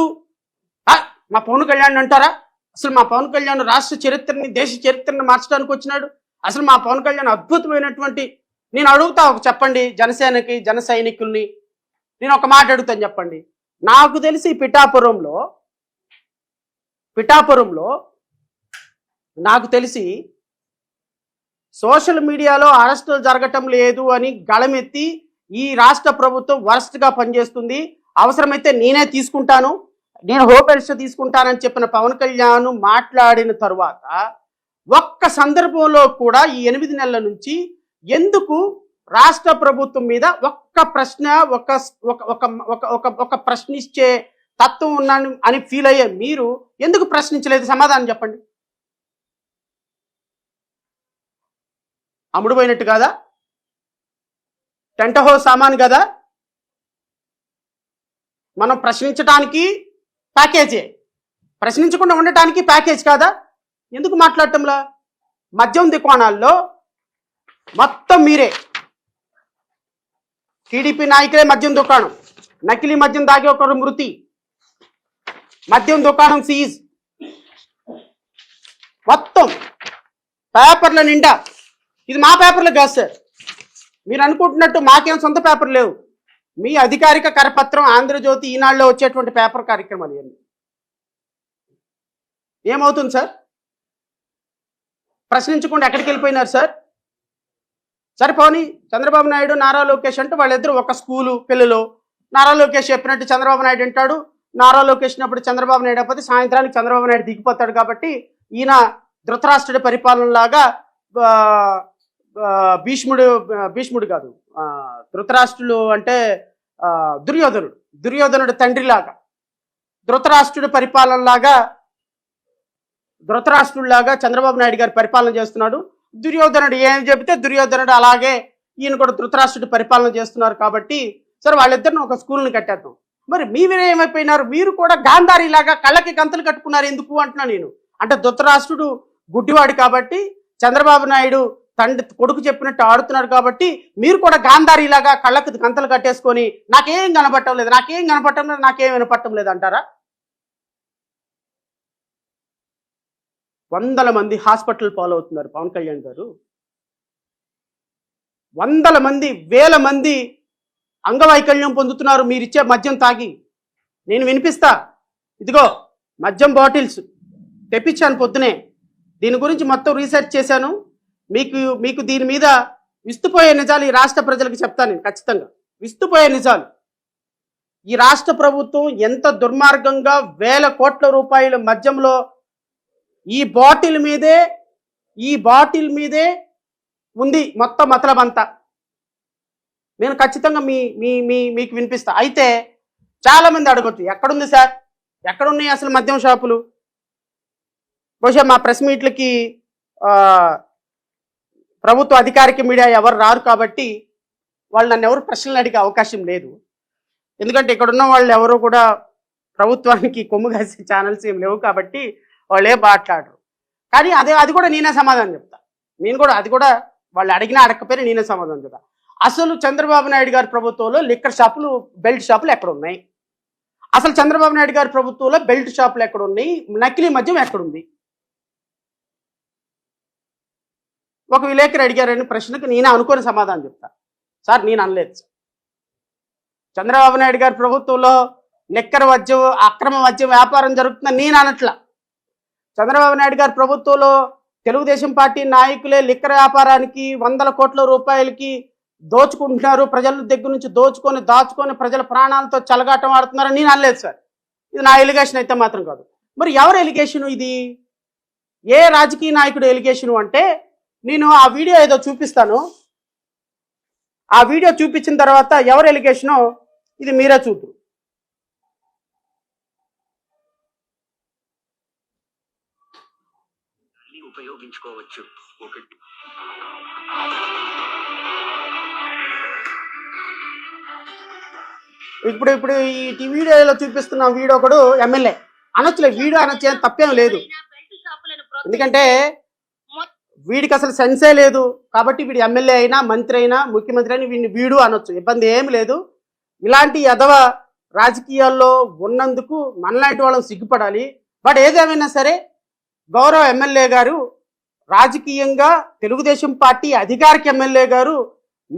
Speaker 1: మా పవన్ కళ్యాణ్ అంటారా, అసలు మా పవన్ కళ్యాణ్ రాష్ట్ర చరిత్రని దేశ చరిత్రని మార్చడానికి వచ్చినాడు. అసలు మా పవన్ కళ్యాణ్ అద్భుతమైనటువంటి, నేను అడుగుతా ఒక చెప్పండి జనసేనకి జన సైనికుల్ని, నేను ఒక మాట అడుగుతాను చెప్పండి. నాకు తెలిసి పిఠాపురంలో నాకు తెలిసి సోషల్ మీడియాలో అరెస్టులు జరగటం లేదు అని గళమెత్తి ఈ రాష్ట్ర ప్రభుత్వం వరస్ట్గా పనిచేస్తుంది, అవసరమైతే నేనే తీసుకుంటాను, నేను హోమ్ మినిస్టర్ తీసుకుంటానని చెప్పిన పవన్ కళ్యాణ్ మాట్లాడిన తరువాత ఒక్క సందర్భంలో కూడా ఈ 8 నెలల నుంచి ఎందుకు రాష్ట్ర ప్రభుత్వం మీద ఒక్క ప్రశ్న ఒక ప్రశ్నించే తత్వం ఉన్నాను అని ఫీల్ అయ్యే మీరు ఎందుకు ప్రశ్నించలేదు? సమాధానం చెప్పండి. అమ్ముడుపోయినట్టు కాదా, టెంట్ హౌస్ సామాన్ కదా, మనం ప్రశ్నించడానికి ప్యాకేజే, ప్రశ్నించకుండా ఉండటానికి ప్యాకేజ్ కాదా? ఎందుకు మాట్లాడటంలా? మద్యం దుకాణాల్లో మొత్తం మీరే, టీడీపీ నాయకులే మద్యం దుకాణం, నకిలీ మద్యం దాగి ఒకరు మృతి, మద్యం దుకాణం సీజ్, మొత్తం పేపర్ల నిండా. ఇది మా పేపర్లు కాదు సార్, మీరు అనుకుంటున్నట్టు మాకేం సొంత పేపర్ లేవు. మీ అధికారిక కరపత్రం ఆంధ్రజ్యోతి, ఈనాడులో వచ్చేటువంటి పేపర్ కార్యక్రమాలు ఇవన్నీ. ఏమవుతుంది సార్? ప్రశ్నించకుండా ఎక్కడికి వెళ్ళిపోయినారు సార్? సరిపోని చంద్రబాబు నాయుడు, నారా లోకేష్ అంటే వాళ్ళిద్దరు ఒక స్కూలు పిల్లలు. నారా లోకేష్ చెప్పినట్టు చంద్రబాబు నాయుడు వింటాడు, నారా లోకేష్ అప్పుడు చంద్రబాబు నాయుడు అయిపోతే సాయంత్రానికి చంద్రబాబు నాయుడు దిగిపోతాడు. కాబట్టి ఈయన ధృతరాష్ట్రుడి పరిపాలనలాగా భీష్ముడు కాదు, ధృతరాష్ట్రులు అంటే దుర్యోధనుడు తండ్రిలాగా, ధృతరాష్ట్రుడి పరిపాలనలాగా ధృతరాష్ట్రుడిలాగా చంద్రబాబు నాయుడు గారి పరిపాలన చేస్తున్నాడు. దుర్యోధనుడు ఏం చెబితే దుర్యోధనుడు అలాగే ఈయన కూడా ధృతరాష్ట్రుడి పరిపాలన చేస్తున్నారు. కాబట్టి సరే వాళ్ళిద్దరిని ఒక స్కూల్ని కట్టేద్దాం. మరి మీరు ఏమైపోయినారు? మీరు కూడా గాంధారీలాగా కళ్ళకి గంతలు కట్టుకున్నారు. ఎందుకు అంటున్నా నేను. అంటే ధృతరాష్ట్రుడు గుడ్డివాడు కాబట్టి చంద్రబాబు నాయుడు కొడుకు చెప్పినట్టు ఆడుతున్నారు కాబట్టి మీరు కూడా గాంధారీలాగా కళ్ళకి గంతలు కట్టేసుకొని నాకేం కనపడటం లేదు, నాకేం వినపడటం లేదు అంటారా? 100 మంది హాస్పిటల్ పాలవుతున్నారు పవన్ కళ్యాణ్ గారు. 100 మంది, 1000 మంది అంగవైకల్యం పొందుతున్నారు మీరిచ్చే మద్యం తాగి. నేను వినిపిస్తా. ఇదిగో మద్యం బాటిల్స్ తెప్పించాను పొద్దునే. దీని గురించి మొత్తం రీసెర్చ్ చేశాను. మీకు దీని మీద విస్తుపోయే నిజాలు ఈ రాష్ట్ర ప్రజలకు చెప్తాను నేను ఖచ్చితంగా. విస్తుపోయే నిజాలు. ఈ రాష్ట్ర ప్రభుత్వం ఎంత దుర్మార్గంగా 1000 కోట్ల రూపాయల మద్యంలో ఈ బాటిల్ మీదే ఉంది మొత్తం మతలబంతా. నేను ఖచ్చితంగా మీకు వినిపిస్తా. అయితే చాలా మంది అడగొచ్చు, ఎక్కడుంది సార్, ఎక్కడున్నాయి అసలు మద్యం షాపులు? బహుశా మా ప్రెస్ మీట్లకి ప్రభుత్వ అధికారిక మీడియా ఎవరు రారు కాబట్టి వాళ్ళు నన్ను ఎవరు ప్రశ్నలు అడిగే అవకాశం లేదు. ఎందుకంటే ఇక్కడున్న వాళ్ళు ఎవరు కూడా ప్రభుత్వానికి కొమ్ము కాసే ఛానల్స్ ఏం లేవు కాబట్టి వాళ్ళు ఏం మాట్లాడరు. కానీ అది కూడా నేనే సమాధానం చెప్తా. అది కూడా వాళ్ళు అడిగినా అడగకపోయినా నేనే సమాధానం చెప్తా. అసలు చంద్రబాబు నాయుడు గారి ప్రభుత్వంలో లిక్కర్ షాపులు, బెల్ట్ షాపులు ఎక్కడ ఉన్నాయి? అసలు చంద్రబాబు నాయుడు గారి ప్రభుత్వంలో బెల్ట్ షాపులు ఎక్కడ ఉన్నాయి? నకిలీ మద్యం ఎక్కడుంది? ఒక విలేకరు అడిగారని ప్రశ్నకు నేనే అనుకోని సమాధానం చెప్తా. సార్, నేను అనలేదు. చంద్రబాబు నాయుడు గారి ప్రభుత్వంలో లిక్కర్ మద్యం, అక్రమ మద్యం వ్యాపారం జరుగుతుందని నేను అనట్లా. చంద్రబాబు నాయుడు గారి ప్రభుత్వంలో తెలుగుదేశం పార్టీ నాయకులే లిక్కర్ వ్యాపారానికి 100 కోట్ల రూపాయలకి దోచుకుంటున్నారు, ప్రజల దగ్గర నుంచి దాచుకొని ప్రజల ప్రాణాలతో చెలగాటం ఆడుతున్నారని నేను అనలేదు సార్. ఇది నా ఎలిగేషన్ అయితే మాత్రం కాదు. మరి ఎవరు ఎలిగేషను ఇది? ఏ రాజకీయ నాయకుడు ఎలిగేషను అంటే, నేను ఆ వీడియో ఏదో చూపిస్తాను. ఆ వీడియో చూపించిన తర్వాత ఎవరు ఎలిగేషనో ఇది మీరే చూద్దు.
Speaker 2: ఉపయోగించుకోవచ్చు.
Speaker 1: ఇప్పుడు ఈ వీడియోలో చూపిస్తున్న వీడియో ఒకడు ఎమ్మెల్యే అనొచ్చులే, వీడియో అనొచ్చు, తప్పేం లేదు. ఎందుకంటే వీడికి అసలు సెన్సే లేదు కాబట్టి వీడి ఎమ్మెల్యే అయినా, మంత్రి అయినా, ముఖ్యమంత్రి అయినా వీడిని వీడు అనొచ్చు, ఇబ్బంది ఏమి లేదు. ఇలాంటి యదవ రాజకీయాల్లో ఉన్నందుకు మనలాంటి వాళ్ళని సిగ్గుపడాలి. బట్ ఏదేమైనా సరే గౌరవ ఎమ్మెల్యే గారు, రాజకీయంగా తెలుగుదేశం పార్టీ అధికారిక ఎమ్మెల్యే గారు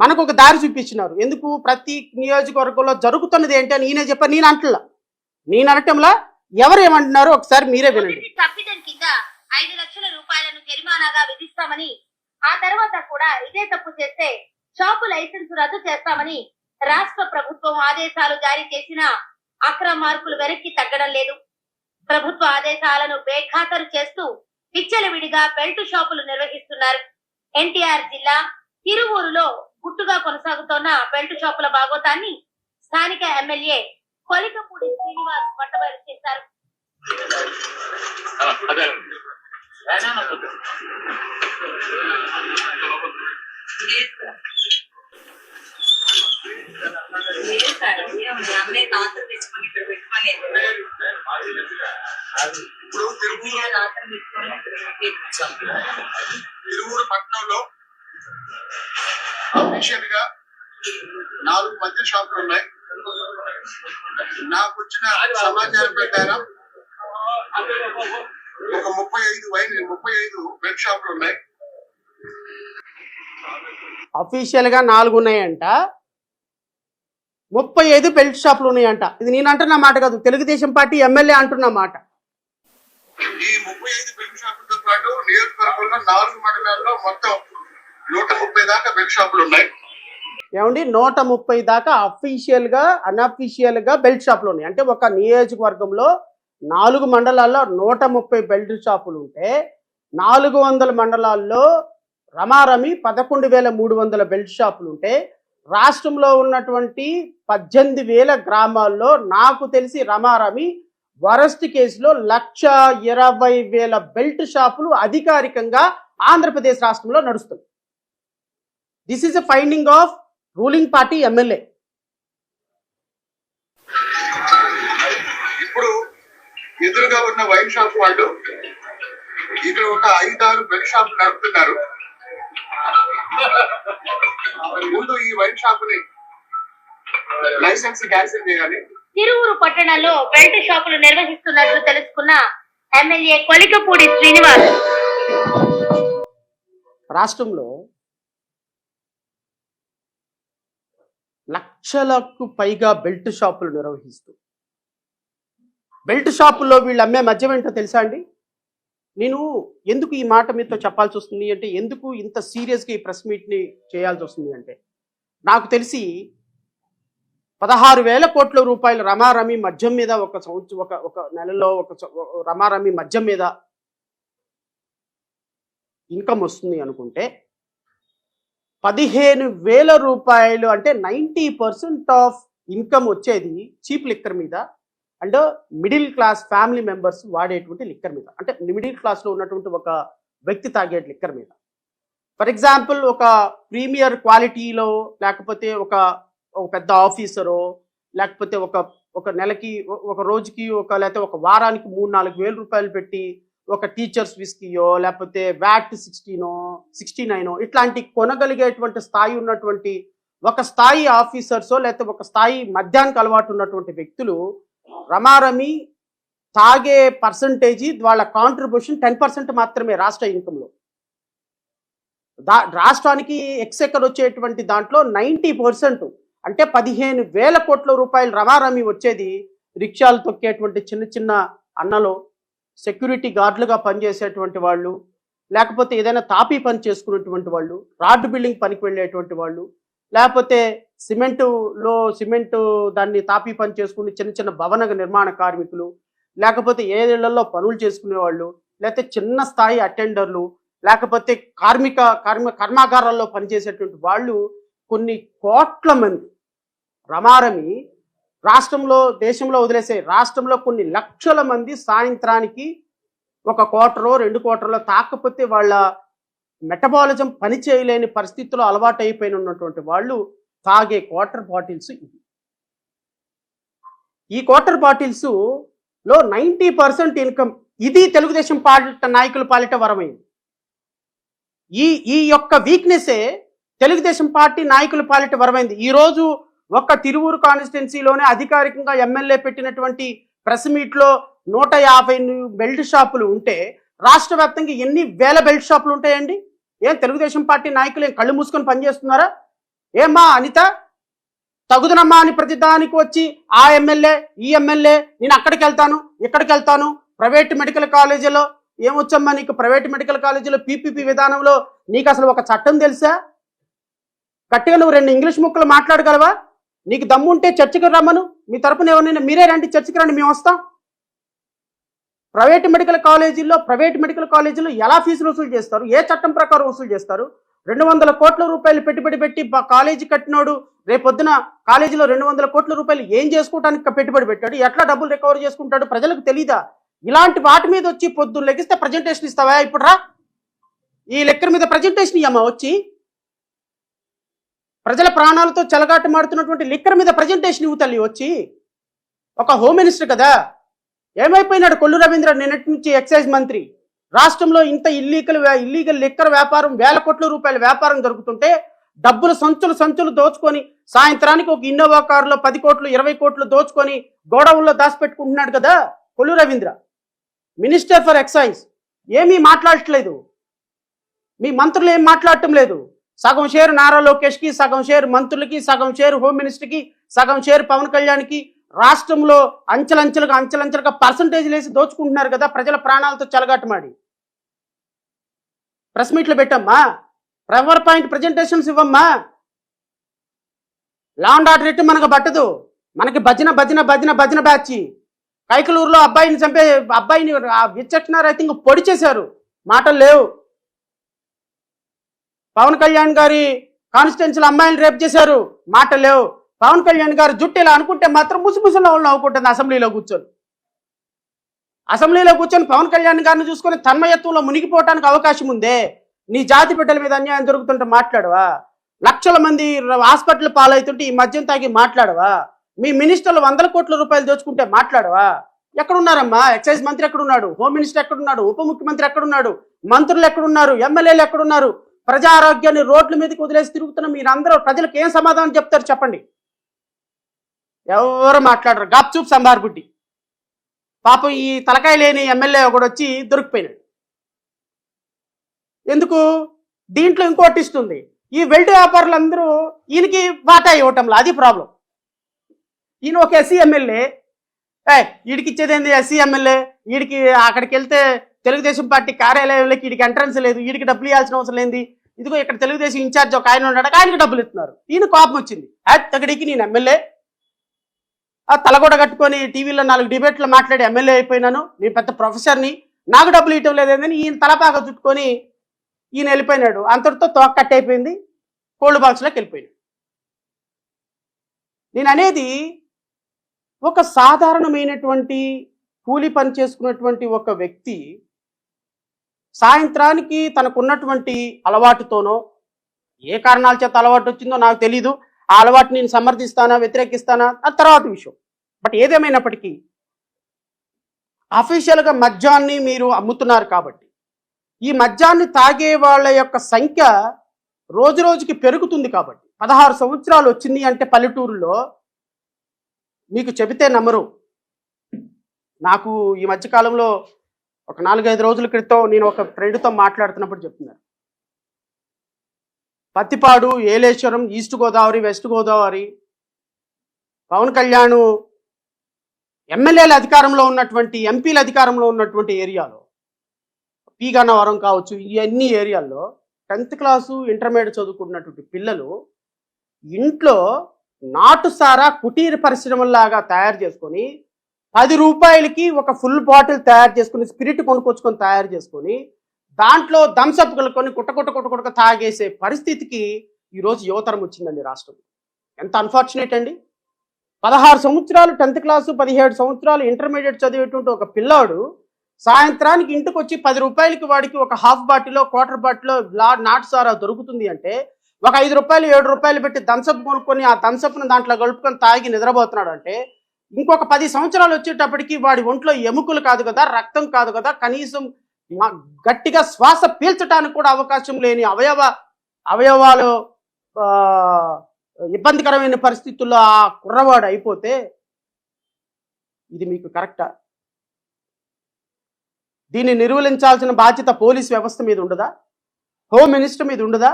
Speaker 1: మనకు ఒక దారి చూపించినారు. ఎందుకు? ప్రతి నియోజకవర్గంలో జరుగుతున్నది ఏంటి అని ఈయన చెప్పారు. నేను అనటంలా ఎవరు ఏమంటున్నారో ఒకసారి మీరే వినండి.
Speaker 3: తప్పిదం కింద 5 లక్షల రూపాయలను జరిమానాగా విధిస్తామని, ఆ తర్వాత కూడా ఇదే తప్పు చేస్తే షాపు లైసెన్స్ రద్దు చేస్తామని రాష్ట్ర ప్రభుత్వం ఆదేశాలు జారీ చేసినా అక్రమ మార్కులు వెనక్కి తగ్గడం లేదు. ప్రభుత్వ ఆదేశాలను బేఖాతరు చేస్తూ విచ్చలవిడిగా బెల్ట్ షాపులు నిర్వహిస్తున్నారు. ఎన్టీఆర్ జిల్లా తిరువూరులో గుట్టుగా కొనసాగుతోన్న బెల్ట్ షాపుల భాగోతాన్ని స్థానిక ఎమ్మెల్యే కొలికపూడి శ్రీనివాస్ పట్టబయలు చేశారు.
Speaker 4: తిరువూరు పట్టణంలో అఫీషియల్ గా 4 మద్య షాపులు ఉన్నాయి. నాకు వచ్చిన సమాచారం ప్రకారం ఒక 35 బెల్ట్ షాపులు ఉన్నాయి.
Speaker 1: అఫీషియల్ గా 4 ఉన్నాయంట, 35 బెల్ట్ షాపులు ఉన్నాయంట. ఇది నేను అంటున్న మాట కాదు, తెలుగుదేశం పార్టీ ఎమ్మెల్యే అంటున్న మాట.
Speaker 4: ఈ 35 బెల్ట్ షాపులతో పాటు నియోజకవర్గంలో 4 మండలాల్లో మొత్తం 130 దాకా బెల్ట్ షాపులు ఉన్నాయి.
Speaker 1: ఏమండి, 130 దాకా అఫీషియల్ గా అన్అఫీషియల్ గా బెల్ట్ షాపులు ఉన్నాయి. అంటే ఒక నియోజకవర్గంలో 4 మండలాల్లో 130 బెల్ట్ షాపులు ఉంటే 400 మండలాల్లో రమారమి 11,300 బెల్ట్ షాపులు ఉంటే రాష్ట్రంలో ఉన్నటువంటి 18,000 గ్రామాల్లో నాకు తెలిసి రమారమి వరస్ట్ కేసులో 1,20,000 బెల్ట్ షాపులు అధికారికంగా ఆంధ్రప్రదేశ్ రాష్ట్రంలో నడుస్తుంది. This is a finding of ruling party MLA.
Speaker 4: ఇప్పుడు ఎదురుగా ఉన్న వైన్ షాప్ వాళ్ళు ఇక్కడ ఒక 5-6 బెల్ట్ షాపులు నడుపుతున్నారు. ముందు ఈ వైన్ షాప్ ని లైసెన్స్ క్యాన్సిల్ చేయాలి.
Speaker 3: తిరువురు పట్టణంలో బెల్ట్ షాపులు నిర్వహిస్తున్నట్లు తెలుసుకున్న ఎమ్మెల్యే కొలికపూడి శ్రీనివాస్
Speaker 1: రాష్ట్రంలో లక్షలకు పైగా బెల్ట్ షాపులు నిర్వహిస్తూ బెల్ట్ షాపుల్లో వీళ్ళు అమ్మే మద్యం ఏంటో తెలుసా అండి? నేను ఎందుకు ఈ మాట మీతో చెప్పాల్సి వస్తుంది అంటే, ఎందుకు ఇంత సీరియస్గా ఈ ప్రెస్ మీట్ని చేయాల్సి వస్తుంది అంటే, నాకు తెలిసి 16,000 కోట్ల రూపాయలు రమారమి మద్యం మీద ఒక నెలలో రమారమి మద్యం మీద ఇన్కమ్ వస్తుంది అనుకుంటే 15,000 రూపాయలు అంటే 90% ఆఫ్ ఇన్కమ్ వచ్చేది చీప్ లిక్కర్ మీద and middle class family members వాడేటువంటి లిక్కర్ మీద, అంటే మిడిల్ క్లాస్లో ఉన్నటువంటి ఒక వ్యక్తి తాగే లిక్కర్ మీద. ఫర్ ఎగ్జాంపుల్, ఒక ప్రీమియర్ క్వాలిటీలో లేకపోతే ఒక పెద్ద ఆఫీసరో లేకపోతే ఒక నెలకి ఒక రోజుకి లేకపోతే ఒక వారానికి 3-4 వేల రూపాయలు పెట్టి ఒక టీచర్స్ విస్కీయో లేకపోతే వ్యాట్ 69 ఇట్లాంటి కొనగలిగేటువంటి స్థాయి ఉన్నటువంటి ఒక స్థాయి ఆఫీసర్సో లేకపోతే ఒక స్థాయి మద్యానికి అలవాటు ఉన్నటువంటి వ్యక్తులు రమారమి తాగే పర్సంటేజీ వాళ్ళ కాంట్రిబ్యూషన్ 10% మాత్రమే రాష్ట్ర ఇన్కంలో. రాష్ట్రానికి ఎక్సెక్కర్ వచ్చేటువంటి దాంట్లో 90% అంటే 15,000 కోట్ల రూపాయలు రమారమి వచ్చేది రిక్షాలు తొక్కేటువంటి చిన్న చిన్న అన్నలు, సెక్యూరిటీ గార్డులుగా పనిచేసేటువంటి వాళ్ళు, లేకపోతే ఏదైనా తాపీ పని చేసుకునేటువంటి వాళ్ళు, రాడ్ బిల్డింగ్ పనికి వెళ్ళేటువంటి వాళ్ళు, లేకపోతే సిమెంటు దాన్ని తాపీ పని చేసుకుని చిన్న చిన్న భవన నిర్మాణ కార్మికులు, లేకపోతే ఏళ్లలో పనులు చేసుకునే వాళ్ళు, లేకపోతే చిన్న స్థాయి అటెండర్లు, లేకపోతే కర్మాగారాల్లో పనిచేసేటువంటి వాళ్ళు కొన్ని కోట్ల మంది రమారమి రాష్ట్రంలో దేశంలో వదిలేసే రాష్ట్రంలో కొన్ని లక్షల మంది సాయంత్రానికి 1 క్వార్టరో 2 క్వార్టర్లో తాకపోతే వాళ్ళ మెటబాలిజం పని చేయలేని పరిస్థితుల్లో అలవాటు అయిపోయిన ఉన్నటువంటి వాళ్ళు తాగే క్వార్టర్ బాటిల్స్ ఇవి. ఈ క్వార్టర్ బాటిల్స్ లో 90% ఇన్కమ్ ఇది తెలుగుదేశం పార్టీ నాయకుల పాలిట వరమైంది. ఈ యొక్క వీక్నెసే తెలుగుదేశం పార్టీ నాయకుల పాలిట వరమైంది. ఈరోజు ఒక్క తిరువూరు కాన్స్టిట్యున్సీలోనే అధికారికంగా ఎమ్మెల్యే పెట్టినటువంటి ప్రెస్ మీట్లో 150 బెల్ట్ షాపులు ఉంటే రాష్ట్ర వ్యాప్తంగా ఎన్ని వేల బెల్ట్ షాపులు ఉంటాయండి? ఏం తెలుగుదేశం పార్టీ నాయకులు ఏం కళ్ళు మూసుకొని పనిచేస్తున్నారా? ఏమ్మా అనిత, తగుదనమ్మా అని ప్రతిదానికి వచ్చి ఆ ఎమ్మెల్యే ఈ ఎమ్మెల్యే నేను అక్కడికి వెళ్తాను ఇక్కడికి వెళ్తాను. ప్రైవేట్ మెడికల్ కాలేజీలో ఏమొచ్చమ్మా నీకు? ప్రైవేట్ మెడికల్ కాలేజీలో పీపీపీ విధానంలో నీకు అసలు ఒక చట్టం తెలుసా? గట్టిగా నువ్వు 2 ఇంగ్లీష్ ముక్కలు మాట్లాడగలవా? నీకు దమ్ముంటే చర్చకి రమ్మను, మీ తరపున ఎవరైనా మీరే రండి, చర్చకి రండి, మేము వస్తాం. ప్రైవేట్ మెడికల్ కాలేజీలో ఎలా ఫీజులు వసూలు చేస్తారు? ఏ చట్టం ప్రకారం వసూలు చేస్తారు? 200 కోట్ల రూపాయలు పెట్టుబడి పెట్టి కాలేజీ కట్టినోడు రేపొద్దున కాలేజీలో 200 కోట్ల రూపాయలు ఏం చేసుకోవడానికి పెట్టుబడి పెట్టాడు? ఎట్లా డబ్బులు రికవర్ చేసుకుంటాడు? ప్రజలకు తెలీదా? ఇలాంటి వాటి మీద వచ్చి పొద్దున్న లెగిస్తే ప్రజెంటేషన్ ఇస్తావా? ఇప్పుడు రా, ఈ లెక్కల మీద ప్రజెంటేషన్ ఇయ్యమ్మా. వచ్చి ప్రజల ప్రాణాలతో చెలగాట మాడుతున్నటువంటి లిక్కర్ మీద ప్రజెంటేషన్ ఇవ్వు తల్లి. వచ్చి ఒక హోమ్ మినిస్టర్ కదా, ఏమైపోయినాడు కొల్లు రవీంద్ర? నిన్నటి నుంచి ఎక్సైజ్ మంత్రి. రాష్ట్రంలో ఇంత ఇల్లీగల్ లిక్కర్ వ్యాపారం, 1,000 కోట్ల రూపాయల వ్యాపారం జరుగుతుంటే డబ్బులు సంచులు దోచుకొని సాయంత్రానికి ఒక ఇన్నోవా కారులో 10 కోట్లు 20 కోట్లు దోచుకొని గోడౌన్లో దాచిపెట్టుకుంటున్నాడు కదా Kollu Ravindra. Minister for excise ఏమీ మాట్లాడట్లేదు, మీ మంత్రులు ఏం మాట్లాడటం లేదు. సగం షేర్ నారా లోకేష్కి, సగం షేర్ మంత్రులకి, సగం షేర్ హోమ్ మినిస్టర్కి, సగం షేర్ పవన్ కళ్యాణ్కి. రాష్ట్రంలో అంచెలంచెలుగా పర్సంటేజ్లు వేసి దోచుకుంటున్నారు కదా, ప్రజల ప్రాణాలతో చెలగాటమాడి. ప్రెస్ మీట్లు పెట్టమ్మా, పవర్ పాయింట్ ప్రజెంటేషన్స్ ఇవ్వమ్మా. లా అండ్ ఆర్డర్ ఎట్టి మనకు పట్టదు, మనకి భజన బ్యాచ్. కైకలూరులో అబ్బాయిని విచక్షణ రైతింగ్ పొడి చేశారు, మాటలు లేవు. పవన్ కళ్యాణ్ గారి కాన్స్టిట్యున్సీలో అమ్మాయిని రేప్ చేశారు, మాటలు లేవు. పవన్ కళ్యాణ్ గారు జుట్టు ఇలా అనుకుంటే మాత్రం ముసుముసులో నవ్వుకుంటుంది అసెంబ్లీలో కూర్చొని పవన్ కళ్యాణ్ గారిని చూసుకొని తన్మయత్వంలో మునిగిపోవడానికి అవకాశం ఉందే. నీ జాతి బిడ్డల మీద అన్యాయం జరుగుతుంటే మాట్లాడవా? లక్షల మంది హాస్పిటల్ పాలవుతుంటే ఈ మద్యం తాగి మాట్లాడవా? మీ మినిస్టర్లు 100 కోట్ల రూపాయలు దోచుకుంటే మాట్లాడవా? ఎక్కడున్నారమ్మా? ఎక్సైజ్ మంత్రి ఎక్కడున్నాడు? హోమ్ మినిస్టర్ ఎక్కడున్నాడు? ఉప ముఖ్యమంత్రి ఎక్కడున్నాడు? మంత్రులు ఎక్కడున్నారు? ఎమ్మెల్యేలు ఎక్కడున్నారు? ప్రజా ఆరోగ్యాన్ని రోడ్ల మీదకి వదిలేసి తిరుగుతున్న మీరందరూ ప్రజలకు ఏం సమాధానం చెప్తారు చెప్పండి? ఎవరు మాట్లాడరు, గాప్చూప్ సంబార్ బుడ్డి. పాపం ఈ తలకాయ లేని ఎమ్మెల్యే ఒకడు వచ్చి దొరికిపోయినాడు. ఎందుకు? దీంట్లో ఇంకోటి ఇస్తుంది, ఈ వెల్డ్ వ్యాపారులందరూ ఈయనకి వాటా ఇవ్వటంలో, అది ప్రాబ్లం. ఈయన ఒక ఎస్సీ ఎమ్మెల్యే, వీడికి ఇచ్చేది ఏంది ఎస్సీ ఎమ్మెల్యే? వీడికి అక్కడికి వెళ్తే తెలుగుదేశం పార్టీ కార్యాలయంలోకి వీడికి ఎంట్రన్స్ లేదు, వీడికి డబ్బులు ఇవ్వాల్సిన అవసరం లేదు. ఇదిగో ఇక్కడ తెలుగుదేశం ఇన్ఛార్జ్ ఒక ఆయన ఉన్నాడు, ఆయనకి డబ్బులు ఇస్తున్నారు. ఈయన కోపం వచ్చింది, అక్కడికి నేను ఎమ్మెల్యే, ఆ తలగొడ కట్టుకొని టీవీలో 4 డిబేట్లు మాట్లాడి ఎమ్మెల్యే అయిపోయినాను, నేను పెద్ద ప్రొఫెసర్ని, నాకు డబ్బులు ఇవ్వటం లేదని ఈయన తలపాక చుట్టుకొని ఈయన వెళ్ళిపోయినాడు. అంతటితో తోక కట్ అయిపోయింది, కోల్డ్ బాక్స్లోకి వెళ్ళిపోయినాడు. నేను అనేది ఒక సాధారణమైనటువంటి కూలి పని చేసుకున్నటువంటి ఒక వ్యక్తి సాయంత్రానికి తనకున్నటువంటి అలవాటుతోనో, ఏ కారణాల చేత అలవాటు వచ్చిందో నాకు తెలీదు, ఆ అలవాటు నేను సమర్థిస్తానా వ్యతిరేకిస్తానా అది తర్వాత విషయం. బట్ ఏదేమైనప్పటికీ అఫీషియల్గా మద్యాన్ని మీరు అమ్ముతున్నారు కాబట్టి ఈ మద్యాన్ని తాగే వాళ్ళ యొక్క సంఖ్య రోజు రోజుకి పెరుగుతుంది. కాబట్టి 16 సంవత్సరాలు వచ్చింది అంటే పల్లెటూరులో మీకు చెబితే నమ్మరు. నాకు ఈ మధ్యకాలంలో ఒక 4-5 రోజుల క్రితం నేను ఒక ఫ్రెండ్తో మాట్లాడుతున్నప్పుడు చెప్తున్నారు, పత్తిపాడు, ఏలేశ్వరం, ఈస్ట్ గోదావరి, వెస్ట్ గోదావరి, పవన్ కళ్యాణ్ ఎమ్మెల్యేల అధికారంలో ఉన్నటువంటి, ఎంపీల అధికారంలో ఉన్నటువంటి ఏరియాలో, పీగన్నవరం కావచ్చు, ఇవన్నీ ఏరియాల్లో 10th క్లాసు ఇంటర్మీడియట్ చదువుకున్నటువంటి పిల్లలు ఇంట్లో నాటుసారా కుటీర పరిశ్రమలాగా తయారు చేసుకొని 10 రూపాయలకి ఒక ఫుల్ బాటిల్ తయారు చేసుకుని, స్పిరిట్ కొనుక్కొచ్చుకొని తయారు చేసుకొని దాంట్లో థమ్సప్ కలుకొని కుట్ట తాగేసే పరిస్థితికి ఈరోజు యువతరం వచ్చిందండి రాష్ట్రం. ఎంత అన్ఫార్చునేట్ అండి. 16 సంవత్సరాలు 10th క్లాసు, 17 సంవత్సరాలు ఇంటర్మీడియట్ చదివేటువంటి ఒక పిల్లాడు సాయంత్రానికి ఇంటికి వచ్చి 10 రూపాయలకి వాడికి ఒక హాఫ్ బాటిలో, క్వార్టర్ బాటిలో నాటుసారా దొరుకుతుంది అంటే, ఒక 5 రూపాయలు 7 రూపాయలు పెట్టి థమ్సప్ కొనుక్కొని ఆ థమ్సప్ను దాంట్లో కలుపుకొని తాగి నిద్రపోతున్నాడు అంటే, ఇంకొక 10 సంవత్సరాలు వచ్చేటప్పటికి వాడి ఒంట్లో ఎముకలు కాదు కదా, రక్తం కాదు కదా, కనీసం గట్టిగా శ్వాస పీల్చడానికి కూడా అవకాశం లేని అవయవాలు ఇబ్బందికరమైన పరిస్థితుల్లో ఆ కుర్రవాడు అయిపోతే ఇది మీకు కరెక్టా? దీన్ని నిర్వహించాల్సిన బాధ్యత పోలీస్ వ్యవస్థ మీద ఉండదా? హోమ్ మినిస్టర్ మీద ఉండదా?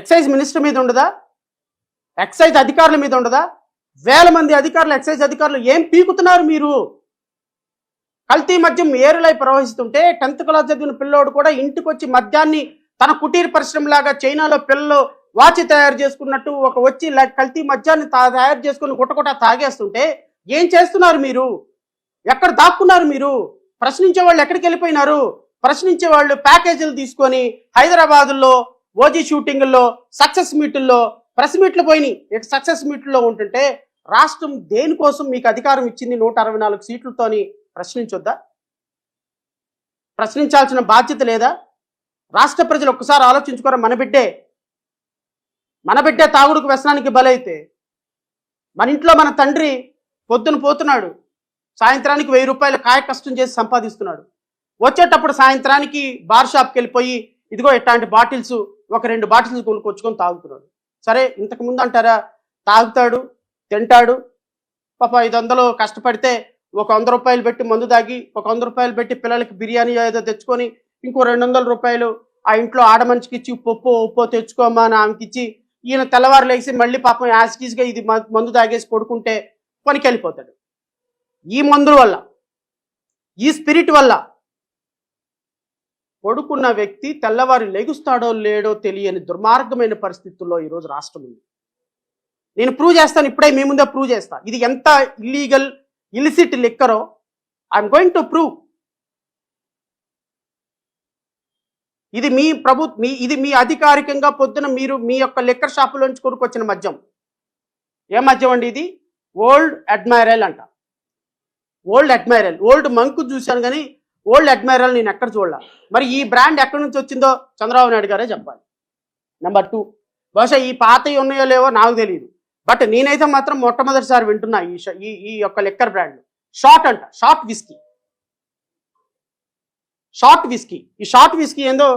Speaker 1: ఎక్సైజ్ మినిస్టర్ మీద ఉండదా? ఎక్సైజ్ అధికారుల మీద ఉండదా? వేల మంది అధికారులు, ఎక్సైజ్ అధికారులు ఏం పీకుతున్నారు మీరు? కల్తీ మద్యం ఏరులై ప్రవహిస్తుంటే 10th క్లాస్ చదివిన పిల్లోడు కూడా ఇంటికి వచ్చి మద్యాన్ని తన కుటీర పరిశ్రమలాగా చైనాలో పిల్లలు వాచి తయారు చేసుకున్నట్టు వచ్చి కల్తీ మద్యాన్ని తయారు చేసుకుని కుట్ట తాగేస్తుంటే ఏం చేస్తున్నారు మీరు? ఎక్కడ దాక్కున్నారు మీరు? ప్రశ్నించే వాళ్ళు ఎక్కడికి వెళ్ళిపోయినారు? ప్రశ్నించే వాళ్ళు ప్యాకేజీలు తీసుకొని హైదరాబాదుల్లో ఓజీ షూటింగుల్లో, సక్సెస్ మీట్ల్లో, ప్రెస్ మీట్లు పోయినాయి. సక్సెస్ మీట్లో ఉంటుంటే రాష్ట్రం దేనికోసం మీకు అధికారం ఇచ్చింది 164 సీట్లతోని ప్రశ్నించొద్దా? ప్రశ్నించాల్సిన బాధ్యత లేదా? రాష్ట్ర ప్రజలు ఒక్కసారి ఆలోచించుకోరా. మన బిడ్డే తాగుడుకు వ్యసనానికి బలైతే, మన ఇంట్లో మన తండ్రి పొద్దున పోతున్నాడు, సాయంత్రానికి 1000 రూపాయలు కాయ కష్టం చేసి సంపాదిస్తున్నాడు. వచ్చేటప్పుడు సాయంత్రానికి బార్ షాప్కి వెళ్ళిపోయి ఇదిగో ఇట్లాంటి బాటిల్స్, ఒక 2 బాటిల్స్ కొనుక్కొచ్చుకొని తాగుతున్నాడు. సరే, ఇంతకుముందు అంటారా, తాగుతాడు, తింటాడు, పాప 500 కష్టపడితే ఒక 100 రూపాయలు పెట్టి మందు తాగి, ఒక 100 రూపాయలు పెట్టి పిల్లలకి బిర్యానీ ఏదో తెచ్చుకొని, ఇంకో 200 రూపాయలు ఆ ఇంట్లో ఆడ మనిషికి ఇచ్చి పప్పు ఉప్పో తెచ్చుకోమా అని ఆమెకి ఇచ్చి ఈయన తెల్లవారు లేచి మళ్ళీ పాపం యాసిటీస్గా ఇది మందు తాగేసి పడుకుంటే పనికి వెళ్ళిపోతాడు. ఈ మందుల వల్ల, ఈ స్పిరిట్ వల్ల పడుకున్న వ్యక్తి తెల్లవారు లెగుస్తాడో లేడో తెలియని దుర్మార్గమైన పరిస్థితుల్లో ఈరోజు రాష్ట్రం ఉంది. నేను ప్రూవ్ చేస్తాను, ఇప్పుడే మీ ముందే ప్రూవ్ చేస్తా. ఇది ఎంత ఇల్లీగల్ ఇలిసిట్ లిక్కరో ఐఎమ్ గోయింగ్ టు ప్రూవ్. ఇది మీ అధికారికంగా పొద్దున మీరు మీ యొక్క లిక్కర్ షాపులోంచి కొనుక్కొచ్చిన మద్యం. ఏ మద్యం అండి ఇది? ఓల్డ్ అడ్మైరల్ అంట. Old admiral. ఓల్డ్ మంక్ చూశాను కానీ ఓల్డ్ అడ్మైరల్ నేను ఎక్కడ చూడాల. మరి ఈ బ్రాండ్ ఎక్కడి నుంచి వచ్చిందో చంద్రబాబు నాయుడు గారే చెప్పాలి. నెంబర్ 2, బహుశా ఈ పాతవి ఉన్నాయో లేవో నాకు తెలియదు, బట్ నేనైతే మాత్రం మొట్టమొదటిసారి వింటున్నా ఈ యొక్క లిక్కర్ బ్రాండ్. షార్ట్ అంట, షార్ట్ విస్కీ. Short whisky. ఈ షార్ట్ విస్కీ ఏందో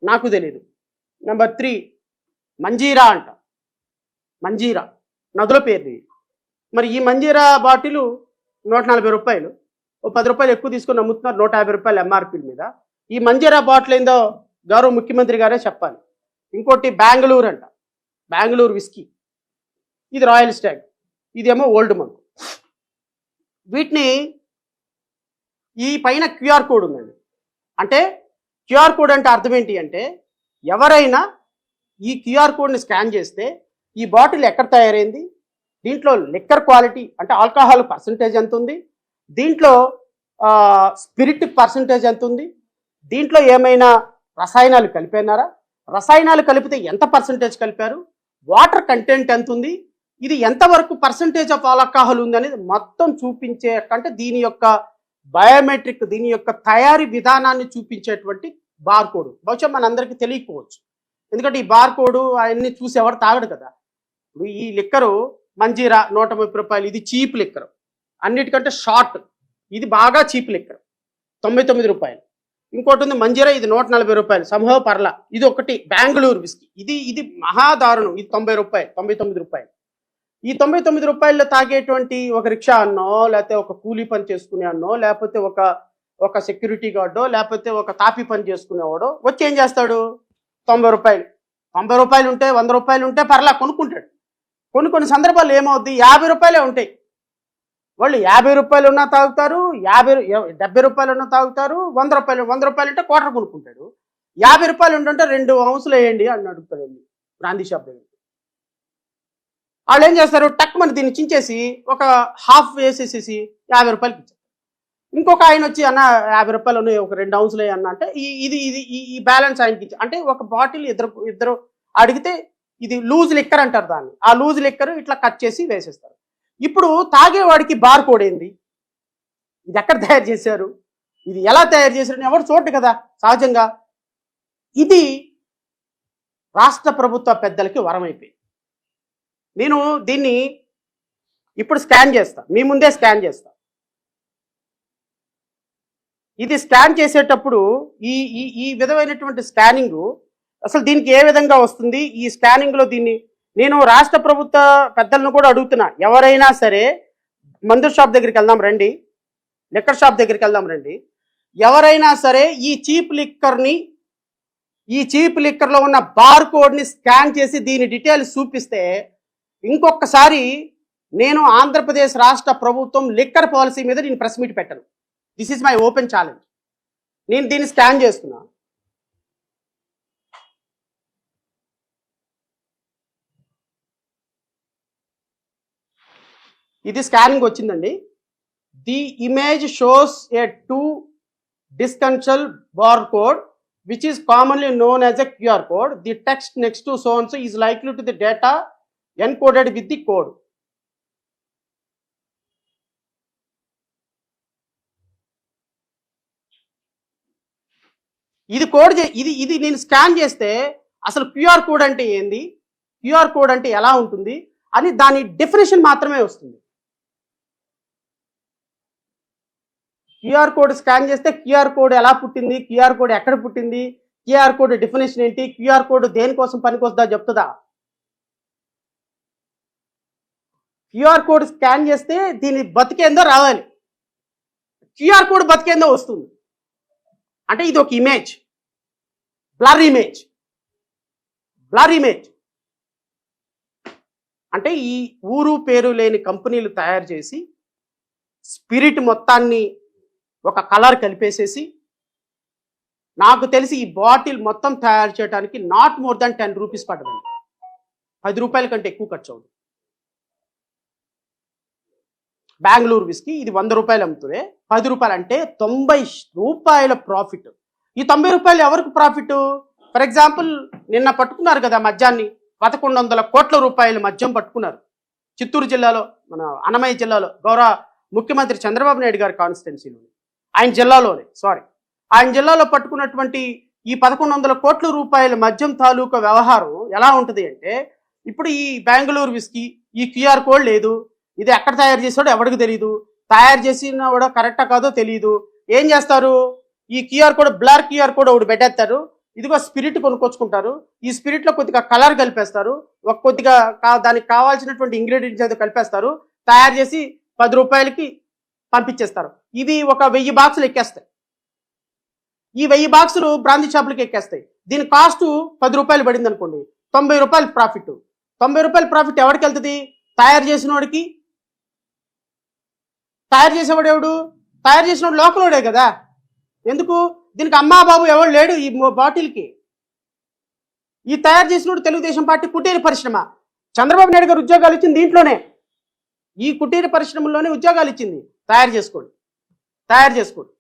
Speaker 1: నాకు తెలియదు. నెంబర్ 3 మంజీరా అంట. మంజీరా నదుల పేరు. మరి ఈ మంజీరా బాటిల్ 140 రూపాయలు, ఓ 10 రూపాయలు ఎక్కువ తీసుకుని అమ్ముతున్నారు 150 రూపాయలు ఎంఆర్పీల మీద. ఈ మంజీరా బాటిల్ ఏందో గౌరవ ముఖ్యమంత్రి గారే చెప్పాలి. ఇంకోటి బెంగళూరు అంట, బెంగళూరు విస్కీ. ఇది రాయల్ స్టాగ్, ఇదేమో ఓల్డ్ మంక్. వీటిని ఈ పైన క్యూఆర్ కోడ్ ఉందండి. అంటే క్యూఆర్ కోడ్ అంటే అర్థం ఏంటి అంటే, ఎవరైనా ఈ క్యూఆర్ కోడ్ని స్కాన్ చేస్తే ఈ బాటిల్ ఎక్కడ తయారైంది, దీంట్లో లిక్కర్ క్వాలిటీ అంటే ఆల్కహాల్ పర్సంటేజ్ ఎంత ఉంది, దీంట్లో స్పిరిట్ పర్సంటేజ్ ఎంత ఉంది, దీంట్లో ఏమైనా రసాయనాలు కలిపారా, రసాయనాలు కలిపితే ఎంత పర్సంటేజ్ కలిపారు, వాటర్ కంటెంట్ ఎంత ఉంది, ఇది ఎంతవరకు పర్సంటేజ్ ఆఫ్ ఆల్కహాల్ ఉంది అనేది మొత్తం చూపించే అంటే దీని యొక్క బయోమెట్రిక్, దీని యొక్క తయారీ విధానాన్ని చూపించేటువంటి బార్ కోడ్. బహుశా మనందరికీ తెలియకపోవచ్చు, ఎందుకంటే ఈ బార్ కోడ్ అవన్నీ చూసి ఎవరు తాగడు కదా. ఇప్పుడు ఈ లిక్కరు మంజీరా 130 రూపాయలు, ఇది చీప్ లిక్కర్. అన్నిటికంటే షార్ట్, ఇది బాగా చీప్ లిక్కర్ 99 రూపాయలు. ఇంకోటి ఉంది మంజీరా, ఇది 140 రూపాయలు, సంభవ పర్లా. ఇది ఒకటి బెంగళూరు విస్కీ, ఇది మహాదారుణం, ఇది 90 రూపాయలు, 99 రూపాయలు. ఈ 99 రూపాయల్లో తాగేటువంటి ఒక రిక్షా అన్నో, లేకపోతే ఒక కూలీ పని చేసుకునే అన్నో, లేకపోతే ఒక సెక్యూరిటీ గార్డో, లేకపోతే ఒక తాపీ పని చేసుకునేవాడో వచ్చి ఏం చేస్తాడు, 90 రూపాయలు 90 రూపాయలు ఉంటే 100 రూపాయలు ఉంటే పర్లా కొనుక్కుంటాడు. కొన్ని సందర్భాలు ఏమవుద్ది, 50 రూపాయలే ఉంటాయి. వాళ్ళు 50 రూపాయలు ఉన్నా తాగుతారు, 70 రూపాయలు ఉన్నా తాగుతారు, 100 రూపాయలు అంటే క్వార్టర్ కొనుక్కుంటాడు. 50 రూపాయలు ఉంటుంటే 2 ఔన్సులు వేయండి అని అడుగుతాడు వెళ్ళి బ్రాందీ షాప్ దగ్గర. వాళ్ళు ఏం చేస్తారు, టక్ మన దీన్ని చించేసి ఒక హాఫ్ వేసేసేసి 50 రూపాయలకి ఇచ్చారు. ఇంకొక ఆయన వచ్చి అన్న 50 రూపాయలు ఉన్నాయి, ఒక 2 ఔన్సులు అన్న అంటే ఈ బ్యాలెన్స్ ఆయనకి ఇచ్చి, అంటే ఒక బాటిల్ ఇద్దరు అడిగితే ఇది లూజ్ లిక్కర్ అంటారు దాన్ని. ఆ లూజ్ లిక్కర్ ఇట్లా కట్ చేసి వేసేస్తారు. ఇప్పుడు తాగేవాడికి బార్ కోడ్ ఏంది, ఇది ఎక్కడ తయారు చేశారు, ఇది ఎలా తయారు చేశారు ఎవరు చూడరు కదా సహజంగా. ఇది రాష్ట్ర ప్రభుత్వ పెద్దలకి వరం అయిపోయింది. నేను దీన్ని ఇప్పుడు స్కాన్ చేస్తా, మీ ముందే స్కాన్ చేస్తా. ఇది స్కాన్ చేసేటప్పుడు ఈ విధమైనటువంటి స్కానింగ్ అసలు దీనికి ఏ విధంగా వస్తుంది, ఈ స్కానింగ్లో దీన్ని నేను రాష్ట్ర ప్రభుత్వ పెద్దలను కూడా అడుగుతున్నా. ఎవరైనా సరే మందు షాప్ దగ్గరికి వెళ్దాం రండి, లిక్కర్ షాప్ దగ్గరికి వెళ్దాం రండి. ఎవరైనా సరే ఈ చీప్ లిక్కర్లో ఉన్న బార్ కోడ్ని స్కాన్ చేసి దీని డీటెయిల్స్ చూపిస్తే ఇంకొకసారి నేను ఆంధ్రప్రదేశ్ రాష్ట్ర ప్రభుత్వం లిక్కర్ పాలసీ మీద నేను ప్రెస్ మీట్ పెట్టను. This is my open challenge. నేను దీన్ని స్కాన్ చేస్తున్నా. ఇది స్కానింగ్ వచ్చిందండి. The image shows A 2 discontinual barcode which is commonly known as a QR code. The text next to so and so is likely to the data encoded with the code. ఇది కోడ్ ఇది నేను స్కాన్ చేస్తే అసలు క్యూఆర్ కోడ్ అంటే ఏంది, క్యూఆర్ కోడ్ అంటే ఎలా ఉంటుంది అని దాని డెఫినేషన్ మాత్రమే వస్తుంది. క్యూఆర్ కోడ్ స్కాన్ చేస్తే క్యూఆర్ కోడ్ ఎలా పుట్టింది, క్యూఆర్ కోడ్ ఎక్కడ పుట్టింది, క్యూఆర్ కోడ్ డెఫినేషన్ ఏంటి, క్యూఆర్ కోడ్ దేనికోసం పనికొస్తుందా చెప్తుందా? క్యూఆర్ కోడ్ స్కాన్ చేస్తే దీని బతికేందో రావాలి, క్యూఆర్ కోడ్ బతికేందో వస్తుంది. అంటే ఇది ఒక ఇమేజ్. బ్లర్ ఇమేజ్ అంటే ఈ ఊరు పేరు లేని కంపెనీలు తయారు చేసి స్పిరిట్ మొత్తాన్ని ఒక కలర్ కలిపేసేసి, నాకు తెలిసి ఈ బాటిల్ మొత్తం తయారు చేయడానికి నాట్ మోర్ దాన్ 10 రూపీస్ పడదండి. 10 రూపాయల కంటే ఎక్కువ ఖర్చు అవుతుంది. బెంగళూరు విస్కీ ఇది 100 రూపాయలు అమ్ముతుంది, 10 రూపాయలు అంటే 90 రూపాయల ప్రాఫిట్. ఈ 90 రూపాయలు ఎవరికి ప్రాఫిట్? ఫర్ ఎగ్జాంపుల్ నిన్న పట్టుకున్నారు కదా మద్యాన్ని, 1100 కోట్ల రూపాయల మద్యం పట్టుకున్నారు చిత్తూరు జిల్లాలో, మన అన్నమయ్య జిల్లాలో, గౌరవ ముఖ్యమంత్రి చంద్రబాబు నాయుడు గారి కాన్స్టిట్యున్సీలో, ఆయన జిల్లాలో పట్టుకున్నటువంటి ఈ 1100 కోట్ల రూపాయల మద్యం తాలూకా వ్యవహారం ఎలా ఉంటుంది అంటే, ఇప్పుడు ఈ బెంగళూరు విస్కీ ఈ క్యూఆర్ కోడ్ లేదు, ఇది ఎక్కడ తయారు చేసాడో ఎవరికి తెలియదు, తయారు చేసిన కూడా కరెక్టా కాదో తెలియదు. ఏం చేస్తారు? ఈ QR code, blur QR code ఒకటి పెట్టేస్తారు, ఇదిగో స్పిరిట్ కొనుక్కొచ్చుకుంటారు, ఈ స్పిరిట్ లో కొద్దిగా కలర్ కలిపేస్తారు, ఒక కొద్దిగా దానికి కావాల్సినటువంటి ఇంగ్రీడియంట్స్ అయితే కలిపేస్తారు, తయారు చేసి 10 రూపాయలకి పంపించేస్తారు. ఇవి ఒక 1000 బాక్సులు ఎక్కేస్తాయి. ఈ 1000 బాక్సులు బ్రాందీ షాపులకి ఎక్కేస్తాయి. దీని కాస్ట్ 10 రూపాయలు పడింది అనుకోండి, 90 రూపాయలు ప్రాఫిట్. 90 రూపాయల ప్రాఫిట్ ఎవరికి వెళ్తుంది? తయారు చేసిన వాడికి. తయారు చేసేవాడు ఎవడు? తయారు చేసినవాడు లోకలోడే కదా. ఎందుకు? దీనికి అమ్మా బాబు ఎవడు లేడు ఈ బాటిల్కి. ఈ తయారు చేసినోడు తెలుగుదేశం పార్టీ కుటీర పరిశ్రమ. చంద్రబాబు నాయుడు గారు ఉద్యోగాలు ఇచ్చింది దీంట్లోనే, ఈ కుటీర పరిశ్రమలోనే ఉద్యోగాలు ఇచ్చింది. తయారు చేసుకోండి.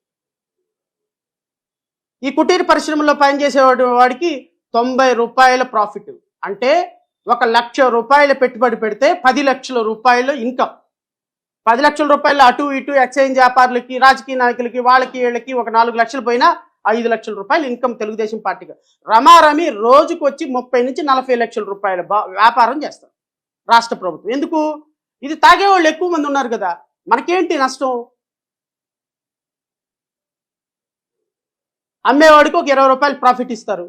Speaker 1: ఈ కుటీర పరిశ్రమలో పనిచేసేవాడు వాడికి 90 రూపాయల ప్రాఫిట్. అంటే 1 లక్ష రూపాయల పెట్టుబడి పెడితే 10 లక్షల రూపాయలు ఇన్కమ్. 10 లక్షల రూపాయలు అటు ఇటు ఎక్స్చేంజ్ వ్యాపారులకి, రాజకీయ నాయకులకి, వాళ్ళకి వీళ్ళకి ఒక 4 లక్షలు పోయినా 5 లక్షల రూపాయలు ఇన్కమ్ తెలుగుదేశం పార్టీగా. రమారమి రోజుకు వచ్చి 30 నుంచి 40 లక్షల రూపాయల వ్యాపారం చేస్తారు రాష్ట్ర ప్రభుత్వం. ఎందుకు? ఇది తాగేవాళ్ళు ఎక్కువ మంది ఉన్నారు కదా, మనకేంటి నష్టం? అమ్మేవాడికి ఒక 20 రూపాయలు ప్రాఫిట్ ఇస్తారు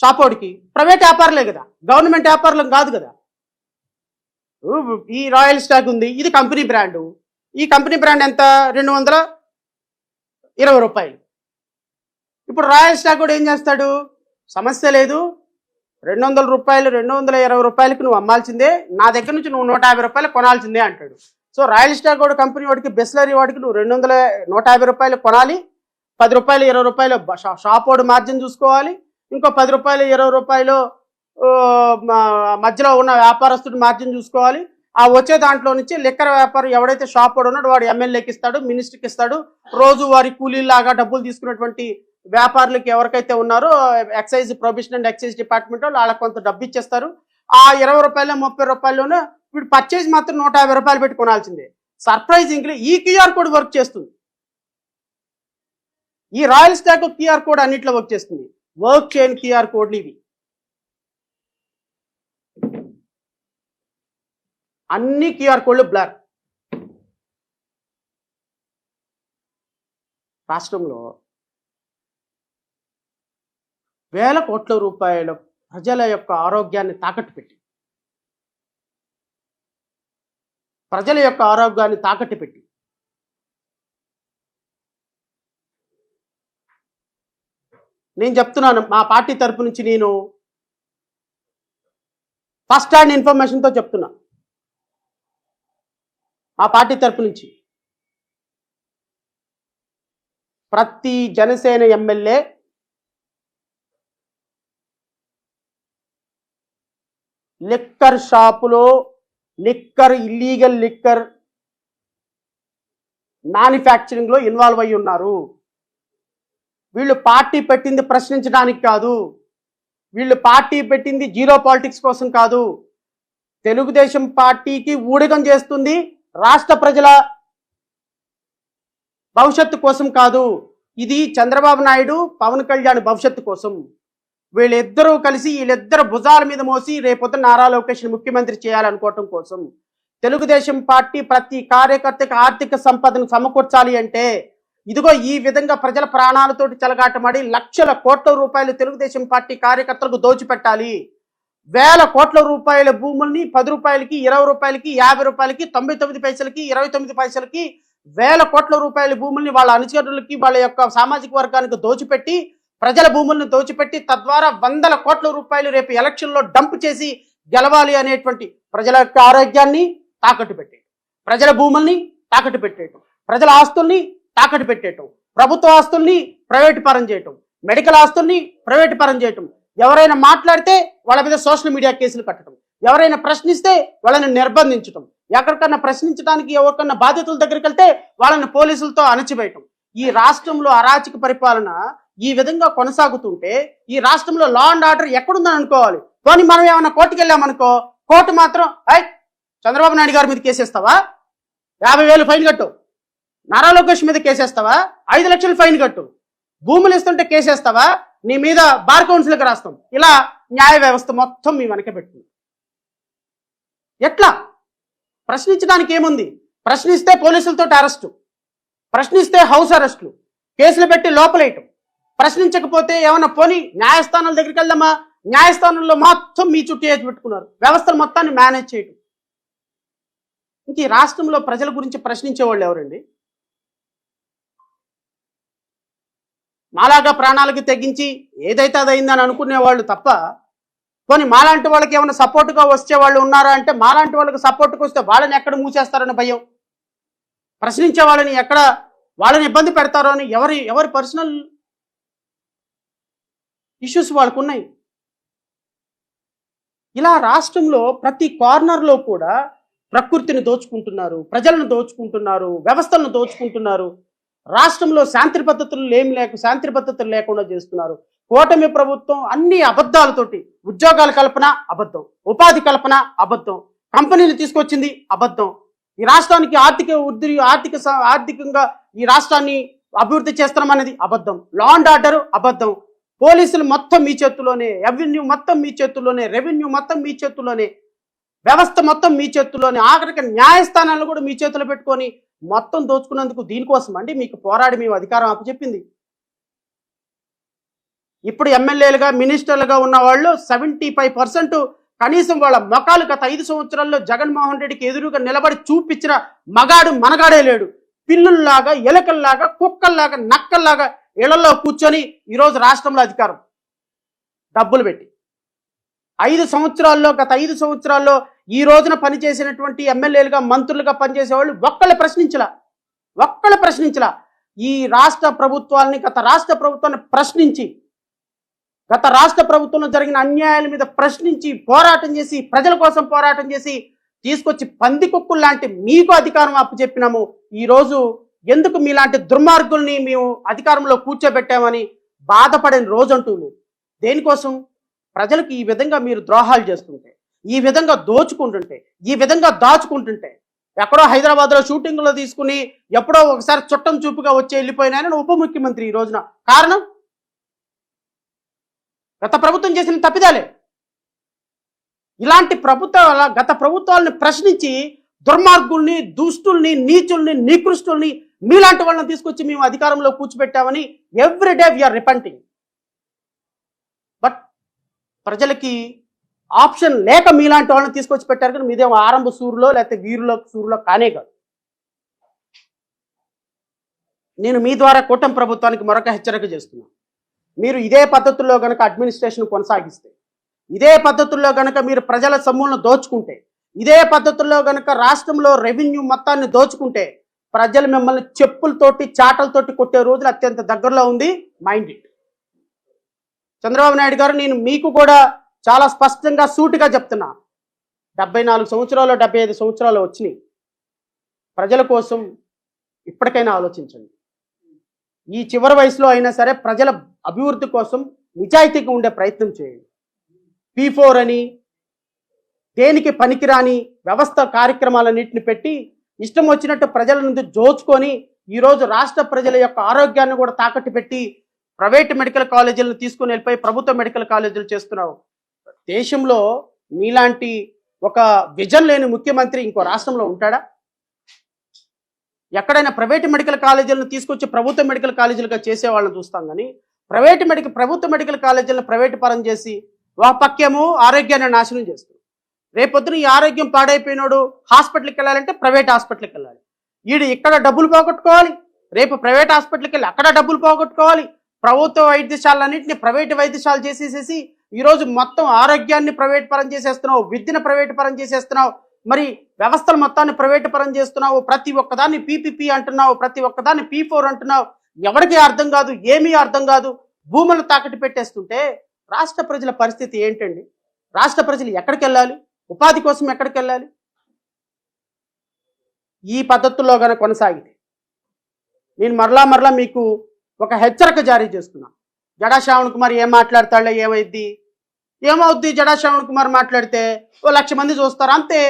Speaker 1: షాపోడికి. ప్రైవేట్ వ్యాపారులే కదా, గవర్నమెంట్ వ్యాపారులం కాదు కదా. ఈ రాయల్ స్టాగ్ ఉంది, ఇది కంపెనీ బ్రాండు. ఈ కంపెనీ బ్రాండ్ ఎంత? 220 రూపాయలు. ఇప్పుడు రాయల్ స్టాగ్ కూడా ఏం చేస్తాడు? సమస్య లేదు, 200 రూపాయలు 220 రూపాయలకి నువ్వు అమ్మాల్సిందే, నా దగ్గర నుంచి నువ్వు 150 రూపాయలు కొనాల్సిందే అంటాడు. సో రాయల్ స్టాగ్ కూడా కంపెనీ వాడికి, బిస్లరీ వాడికి నువ్వు 150 రూపాయలు కొనాలి, 10 రూపాయలు 20 రూపాయలు షాప్ వాడు మార్జిన్ చూసుకోవాలి, ఇంకో 10 రూపాయలు 20 రూపాయలు మధ్యలో ఉన్న వ్యాపారస్తుడు మార్జిన్ చూసుకోవాలి. ఆ వచ్చే దాంట్లో నుంచి లిక్కర్ వ్యాపారం ఎవడైతే షాప్ వాడు ఉన్నాడో వాడు ఎమ్మెల్యేకి ఇస్తాడు, మినిస్టర్కి ఇస్తాడు. రోజు వారి కూలీలాగా డబ్బులు తీసుకున్నటువంటి వ్యాపారులకి ఎవరికైతే ఉన్నారో excise prohibition and excise department వాళ్ళకి కొంత డబ్బు ఇచ్చేస్తారు. ఆ 20 రూపాయలు 30 రూపాయల్లోనే వీడు పర్చేజ్ మాత్రం 150 రూపాయలు పెట్టి కొనాల్సిందే. సర్ప్రైజింగ్లీ ఈ క్యూఆర్ కోడ్ వర్క్ చేస్తుంది. ఈ రాయల్ స్టాక్ క్యూఆర్ కోడ్ అన్నిట్లో వర్క్ చేస్తుంది. వర్క్ చేయని క్యూఆర్ కోడ్లు ఇవి. అన్ని క్యూఆర్ కోడ్లు బ్లర్. రాష్ట్రంలో వేల కోట్ల రూపాయల ప్రజల యొక్క ఆరోగ్యాన్ని తాకట్టు పెట్టి నేను చెప్తున్నాను, మా పార్టీ తరపు నుంచి నేను ఫస్ట్ హ్యాండ్ ఇన్ఫర్మేషన్తో చెప్తున్నా. మా పార్టీ తరపు నుంచి ప్రతి జనసేన ఎమ్మెల్యే లిక్కర్ షాపులో ఇల్లీగల్ లిక్కర్ మ్యానుఫ్యాక్చరింగ్ లో ఇన్వాల్వ్ అయి ఉన్నారు. వీళ్ళు పార్టీ పెట్టింది ప్రశ్నించడానికి కాదు, వీళ్ళు పార్టీ పెట్టింది జీరో పాలిటిక్స్ కోసం కాదు, తెలుగుదేశం పార్టీకి ఊడిగం చేస్తుంది, రాష్ట్ర ప్రజల భవిష్యత్తు కోసం కాదు. ఇది చంద్రబాబు నాయుడు పవన్ కళ్యాణ్ భవిష్యత్తు కోసం. వీళ్ళిద్దరూ కలిసి వీళ్ళిద్దరు భుజాల మీద మోసి రేపొద్దున నారా లోకేష్ ముఖ్యమంత్రి చేయాలనుకోవటం కోసం. తెలుగుదేశం పార్టీ ప్రతి కార్యకర్తకి ఆర్థిక సంపదను సమకూర్చాలి అంటే ఇదిగో ఈ విధంగా ప్రజల ప్రాణాలతోటి చెలగాటమాడి లక్షల కోట్ల రూపాయలు తెలుగుదేశం పార్టీ కార్యకర్తలకు దోచిపెట్టాలి. వేల కోట్ల రూపాయల భూముల్ని 10 రూపాయలకి, 20 రూపాయలకి, 50 రూపాయలకి, 99 పైసలకి, 29 పైసలకి వేల కోట్ల రూపాయల భూముల్ని వాళ్ళ అనుచరులకి, వాళ్ళ యొక్క సామాజిక వర్గానికి దోచిపెట్టి ప్రజల భూములను దోచిపెట్టి తద్వారా వందల కోట్ల రూపాయలు రేపు ఎలక్షన్లో డంప్ చేసి గెలవాలి అనేటువంటి ప్రజల యొక్క ఆరోగ్యాన్ని తాకట్టు పెట్టేయటం, ప్రజల భూముల్ని తాకట్టు పెట్టేయటం, ప్రజల ఆస్తుల్ని తాకట్టు పెట్టేయటం, ప్రభుత్వ ఆస్తుల్ని ప్రైవేటు పరం చేయటం, మెడికల్ ఆస్తుల్ని ప్రైవేటు పరం చేయటం, ఎవరైనా మాట్లాడితే వాళ్ళ మీద సోషల్ మీడియా కేసులు కట్టడం, ఎవరైనా ప్రశ్నిస్తే వాళ్ళని నిర్బంధించడం, ఎక్కడికన్నా ప్రశ్నించడానికి ఎవరికన్నా బాధితుల దగ్గరికి వెళ్తే వాళ్ళని పోలీసులతో అణచివేయటం. ఈ రాష్ట్రంలో అరాచక పరిపాలన ఈ విధంగా కొనసాగుతుంటే ఈ రాష్ట్రంలో లా అండ్ ఆర్డర్ ఎక్కడుందని అనుకోవాలి. పోనీ మనం ఏమైనా కోర్టుకు వెళ్ళామనుకో, కోర్టు మాత్రం చంద్రబాబు నాయుడు గారి మీద కేసేస్తావా, 50,000 ఫైన్ కట్టు, నారా లోకేష్ మీద కేసేస్తావా, 5 లక్షలు ఫైన్ కట్టు, భూములు ఇస్తుంటే కేసేస్తావా, నీ మీద బార్ కౌన్సిల్కి రాస్తాం. ఇలా న్యాయ వ్యవస్థ మొత్తం మీ వెనక పెట్టుకుంది. ఎట్లా ప్రశ్నించడానికి ఏముంది? ప్రశ్నిస్తే పోలీసులతో అరెస్టు, ప్రశ్నిస్తే హౌస్ అరెస్టులు, కేసులు పెట్టి లోపలేయటం. ప్రశ్నించకపోతే ఏమన్నా పోనీ న్యాయస్థానాల దగ్గరికి వెళ్దామా, న్యాయస్థానంలో మొత్తం మీ చుట్టూ వేసి పెట్టుకున్నారు, వ్యవస్థలు మొత్తాన్ని మేనేజ్ చేయటం. ఇంక ఈ రాష్ట్రంలో ప్రజల గురించి ప్రశ్నించే వాళ్ళు ఎవరండి? మాలాగా ప్రాణాలకి తెగించి ఏదైతే అదైందని అనుకునే వాళ్ళు తప్ప, పోనీ మాలాంటి వాళ్ళకి ఏమైనా సపోర్టుగా వచ్చే వాళ్ళు ఉన్నారా అంటే, మాలాంటి వాళ్ళకి సపోర్టుగా వస్తే వాళ్ళని ఎక్కడ మూసేస్తారని భయం, ప్రశ్నించే వాళ్ళని ఎక్కడ వాళ్ళని ఇబ్బంది పెడతారో అని ఎవరి పర్సనల్ ఇష్యూస్ వాళ్ళకు ఉన్నాయి. ఇలా రాష్ట్రంలో ప్రతి కార్నర్లో కూడా ప్రకృతిని దోచుకుంటున్నారు, ప్రజలను దోచుకుంటున్నారు, వ్యవస్థలను దోచుకుంటున్నారు. రాష్ట్రంలో శాంతి భద్రతలు లేకుండా చేస్తున్నారు. కూటమి ప్రభుత్వం అన్ని అబద్ధాలతోటి, ఉద్యోగాల కల్పన అబద్ధం, ఉపాధి కల్పన అబద్ధం, కంపెనీలు తీసుకొచ్చింది అబద్ధం, ఈ రాష్ట్రానికి ఆర్థికంగా ఈ రాష్ట్రాన్ని అభివృద్ధి చేస్తామనేది అబద్ధం, లా అండ్ ఆర్డర్ అబద్ధం, పోలీసులు మొత్తం మీ చేతుల్లోనే, రెవెన్యూ మొత్తం మీ చేతుల్లోనే, వ్యవస్థ మొత్తం మీ చేతుల్లోనే, ఆఖరికి న్యాయస్థానాలను కూడా మీ చేతుల్లో పెట్టుకొని మొత్తం దోచుకున్నందుకు దీనికోసం అండి మీకు పోరాడి మేము అధికారం అప్పచెప్పింది. ఇప్పుడు ఎమ్మెల్యేలుగా మినిస్టర్లుగా ఉన్న వాళ్ళు 75% కనీసం వాళ్ళ మొఖాలు గత 5 సంవత్సరాల్లో జగన్మోహన్ రెడ్డికి ఎదురుగా నిలబడి చూపించిన మగాడు మనగాడే లేడు. పిల్లుల్లాగా, ఎలకల్లాగా, కుక్కల్లాగా, నక్కల్లాగా ఇళ్లలో కూర్చొని ఈరోజు రాష్ట్రంలో అధికారం డబ్బులు పెట్టి గత 5 సంవత్సరాల్లో ఈ రోజున పనిచేసినటువంటి ఎమ్మెల్యేలుగా, మంత్రులుగా పనిచేసేవాళ్ళు ఒక్కళ్ళు ప్రశ్నించలా. ఈ రాష్ట్ర ప్రభుత్వాన్ని, గత రాష్ట్ర ప్రభుత్వంలో జరిగిన అన్యాయాల మీద ప్రశ్నించి పోరాటం చేసి, ప్రజల కోసం పోరాటం చేసి తీసుకొచ్చి పందికొక్కులు లాంటి మీకు అధికారం అప్పచెప్పినాము. ఈరోజు ఎందుకు మీలాంటి దుర్మార్గుల్ని మేము అధికారంలో కూర్చోబెట్టామని బాధపడని రోజంటూ లేదు. దేనికోసం? ప్రజలకు ఈ విధంగా మీరు ద్రోహాలు చేస్తుంటే, ఈ విధంగా దోచుకుంటుంటే, ఈ విధంగా దాచుకుంటుంటే, ఎక్కడో హైదరాబాద్లో షూటింగ్లో తీసుకుని ఎప్పుడో ఒకసారి చుట్టం చూపుగా వచ్చి వెళ్ళిపోయినాయని ఉప ముఖ్యమంత్రి ఈ రోజున. కారణం గత ప్రభుత్వం చేసిన తప్పిదాలే. ఇలాంటి గత ప్రభుత్వాలను ప్రశ్నించి దుర్మార్గుల్ని, దుష్టుల్ని, నీచుల్ని, నికృష్టుల్ని, మీలాంటి వాళ్ళని తీసుకొచ్చి మేము అధికారంలో కూర్చోబెట్టామని ఎవ్రీడే వీఆర్ రిపెంటింగ్. బట్ ప్రజలకి ఆప్షన్ లేక మీలాంటి వాళ్ళని తీసుకొచ్చి పెట్టారు. కానీ మీదేమో ఆరంభ సూరులో లేకపోతే సూరులో కానే కాదు. నేను మీ ద్వారా కూటమి ప్రభుత్వానికి మరొక హెచ్చరిక చేస్తున్నాను. మీరు ఇదే పద్ధతుల్లో గనక అడ్మినిస్ట్రేషన్ కొనసాగిస్తే, ఇదే పద్ధతుల్లో గనక మీరు ప్రజల సొమ్ములను దోచుకుంటే, ఇదే పద్ధతుల్లో గనక రాష్ట్రంలో రెవెన్యూ మొత్తాన్ని దోచుకుంటే, ప్రజలు మిమ్మల్ని చెప్పులతోటి, చాటలతోటి కొట్టే రోజులు అత్యంత దగ్గరలో ఉంది. Mind it. చంద్రబాబు నాయుడు గారు, నేను మీకు కూడా చాలా స్పష్టంగా సూటిగా చెప్తున్నా, 74 సంవత్సరాలు 75 సంవత్సరాలు వచ్చినాయి. ప్రజల కోసం ఇప్పటికైనా ఆలోచించండి. ఈ చివరి వయసులో అయినా సరే ప్రజల అభివృద్ధి కోసం నిజాయితీగా ఉండే ప్రయత్నం చేయండి. P4 అని దేనికి పనికిరాని వ్యవస్థ కార్యక్రమాలన్నింటిని పెట్టి ఇష్టం వచ్చినట్టు ప్రజల నుండి దోచుకొని ఈరోజు రాష్ట్ర ప్రజల యొక్క ఆరోగ్యాన్ని కూడా తాకట్టు పెట్టి ప్రైవేట్ మెడికల్ కాలేజీలను తీసుకుని వెళ్ళిపోయి ప్రభుత్వ మెడికల్ కాలేజీలు చేస్తున్నావు. దేశంలో మీలాంటి ఒక విజన్ లేని ముఖ్యమంత్రి ఇంకో రాష్ట్రంలో ఉంటాడా? ఎక్కడైనా ప్రైవేట్ మెడికల్ కాలేజీలను తీసుకొచ్చి ప్రభుత్వ మెడికల్ కాలేజీలుగా చేసే వాళ్ళని చూస్తాం. కానీ ప్రభుత్వ మెడికల్ కాలేజీలను ప్రైవేట్ పరం చేసి ఒక పక్కేమో ఆరోగ్యాన్ని నాశనం చేస్తారు. రేపొద్దున ఈ ఆరోగ్యం పాడైపోయినాడు హాస్పిటల్కి వెళ్ళాలంటే ప్రైవేట్ హాస్పిటల్కి వెళ్ళాలి. ఇక్కడ డబ్బులు పోగొట్టుకోవాలి, రేపు ప్రైవేట్ హాస్పిటల్కి వెళ్ళి అక్కడ డబ్బులు పోగొట్టుకోవాలి. ప్రభుత్వ వైద్యశాలన్నింటినీ ప్రైవేటు వైద్యశాల చేసేసేసి ఈరోజు మొత్తం ఆరోగ్యాన్ని ప్రైవేట్ పరం చేసేస్తున్నావు, విద్యను ప్రైవేట్ పరం చేసేస్తున్నావు, మరి వ్యవస్థల మొత్తాన్ని ప్రైవేట్ పరం చేస్తున్నావు, ప్రతి ఒక్కదాన్ని పీపీపీ అంటున్నావు, ప్రతి ఒక్కదాన్ని P4 అంటున్నావు. ఎవరికి అర్థం కాదు, ఏమీ అర్థం కాదు. భూములను తాకట్టు పెట్టేస్తుంటే రాష్ట్ర ప్రజల పరిస్థితి ఏంటండి? రాష్ట్ర ప్రజలు ఎక్కడికి వెళ్ళాలి? ఉపాధి కోసం ఎక్కడికి వెళ్ళాలి? ఈ పద్ధతుల్లో కనుక కొనసాగితే నేను మరలా మీకు ఒక హెచ్చరిక జారీ చేస్తున్నా. జడా శ్రావణ్ కుమార్ ఏం మాట్లాడతాడులే, ఏమవుద్ది జడా శ్రావణ్ కుమార్ మాట్లాడితే 1,00,000 మంది చూస్తారు అంతే.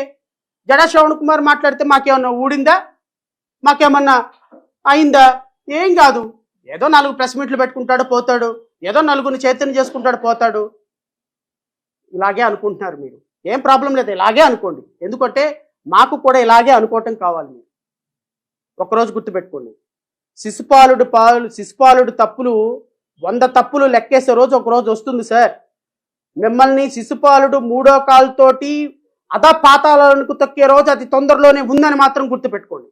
Speaker 1: జడా శ్రావణ్ కుమార్ మాట్లాడితే మాకేమన్నా ఊడిందా, మాకేమన్నా అయిందా? ఏం కాదు. ఏదో 4 ప్రెస్ మీట్లు పెట్టుకుంటాడు పోతాడు, ఏదో 4 చైతన్యం చేసుకుంటాడు పోతాడు. ఇలాగే అనుకుంటున్నారు మీరు, ఏం ప్రాబ్లం లేదు, ఇలాగే అనుకోండి. ఎందుకంటే మాకు కూడా ఇలాగే అనుకోవటం కావాలి. మీరు ఒకరోజు గుర్తుపెట్టుకోండి, శిశుపాలుడు తప్పులు 100 తప్పులు లెక్కేసే రోజు ఒక రోజు వస్తుంది సార్. మిమ్మల్ని శిశుపాలుడు 3వ కాలుతోటి పాతాళాలకు తొక్కే రోజు అతి తొందరలోనే ఉందని మాత్రం గుర్తుపెట్టుకోండి.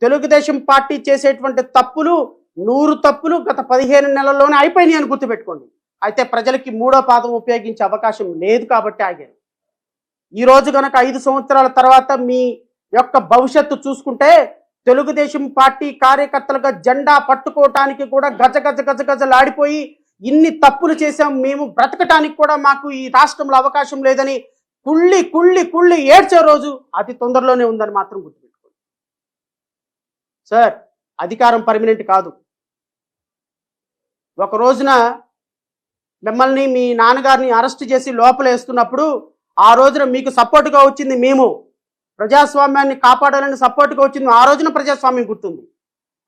Speaker 1: తెలుగుదేశం పార్టీ చేసేటువంటి తప్పులు 100 తప్పులు గత 15 నెలల్లోనే అయిపోయినాయి అని గుర్తుపెట్టుకోండి. అయితే ప్రజలకి 3వ పాదం ఉపయోగించే అవకాశం లేదు కాబట్టి ఆగారు. ఈ రోజు కనుక 5 సంవత్సరాల తర్వాత మీ యొక్క భవిష్యత్తు చూసుకుంటే తెలుగుదేశం పార్టీ కార్యకర్తలుగా జెండా పట్టుకోవటానికి కూడా గజలాడిపోయి ఇన్ని తప్పులు చేశాం, మేము బ్రతకటానికి కూడా మాకు ఈ రాష్ట్రంలో అవకాశం లేదని కుళ్ళి ఏడ్చే రోజు అతి తొందరలోనే ఉందని మాత్రం గుర్తుపెట్టుకోండి సార్. అధికారం పర్మనెంట్ కాదు. ఒక రోజున మిమ్మల్ని మీ నాన్నగారిని అరెస్ట్ చేసి లోపల వేస్తున్నప్పుడు ఆ రోజున మీకు సపోర్టుగా వచ్చింది మేము, ప్రజాస్వామ్యాన్ని కాపాడాలని సపోర్టుగా వచ్చింది. ఆ రోజున ప్రజాస్వామ్యం గుర్తుంది,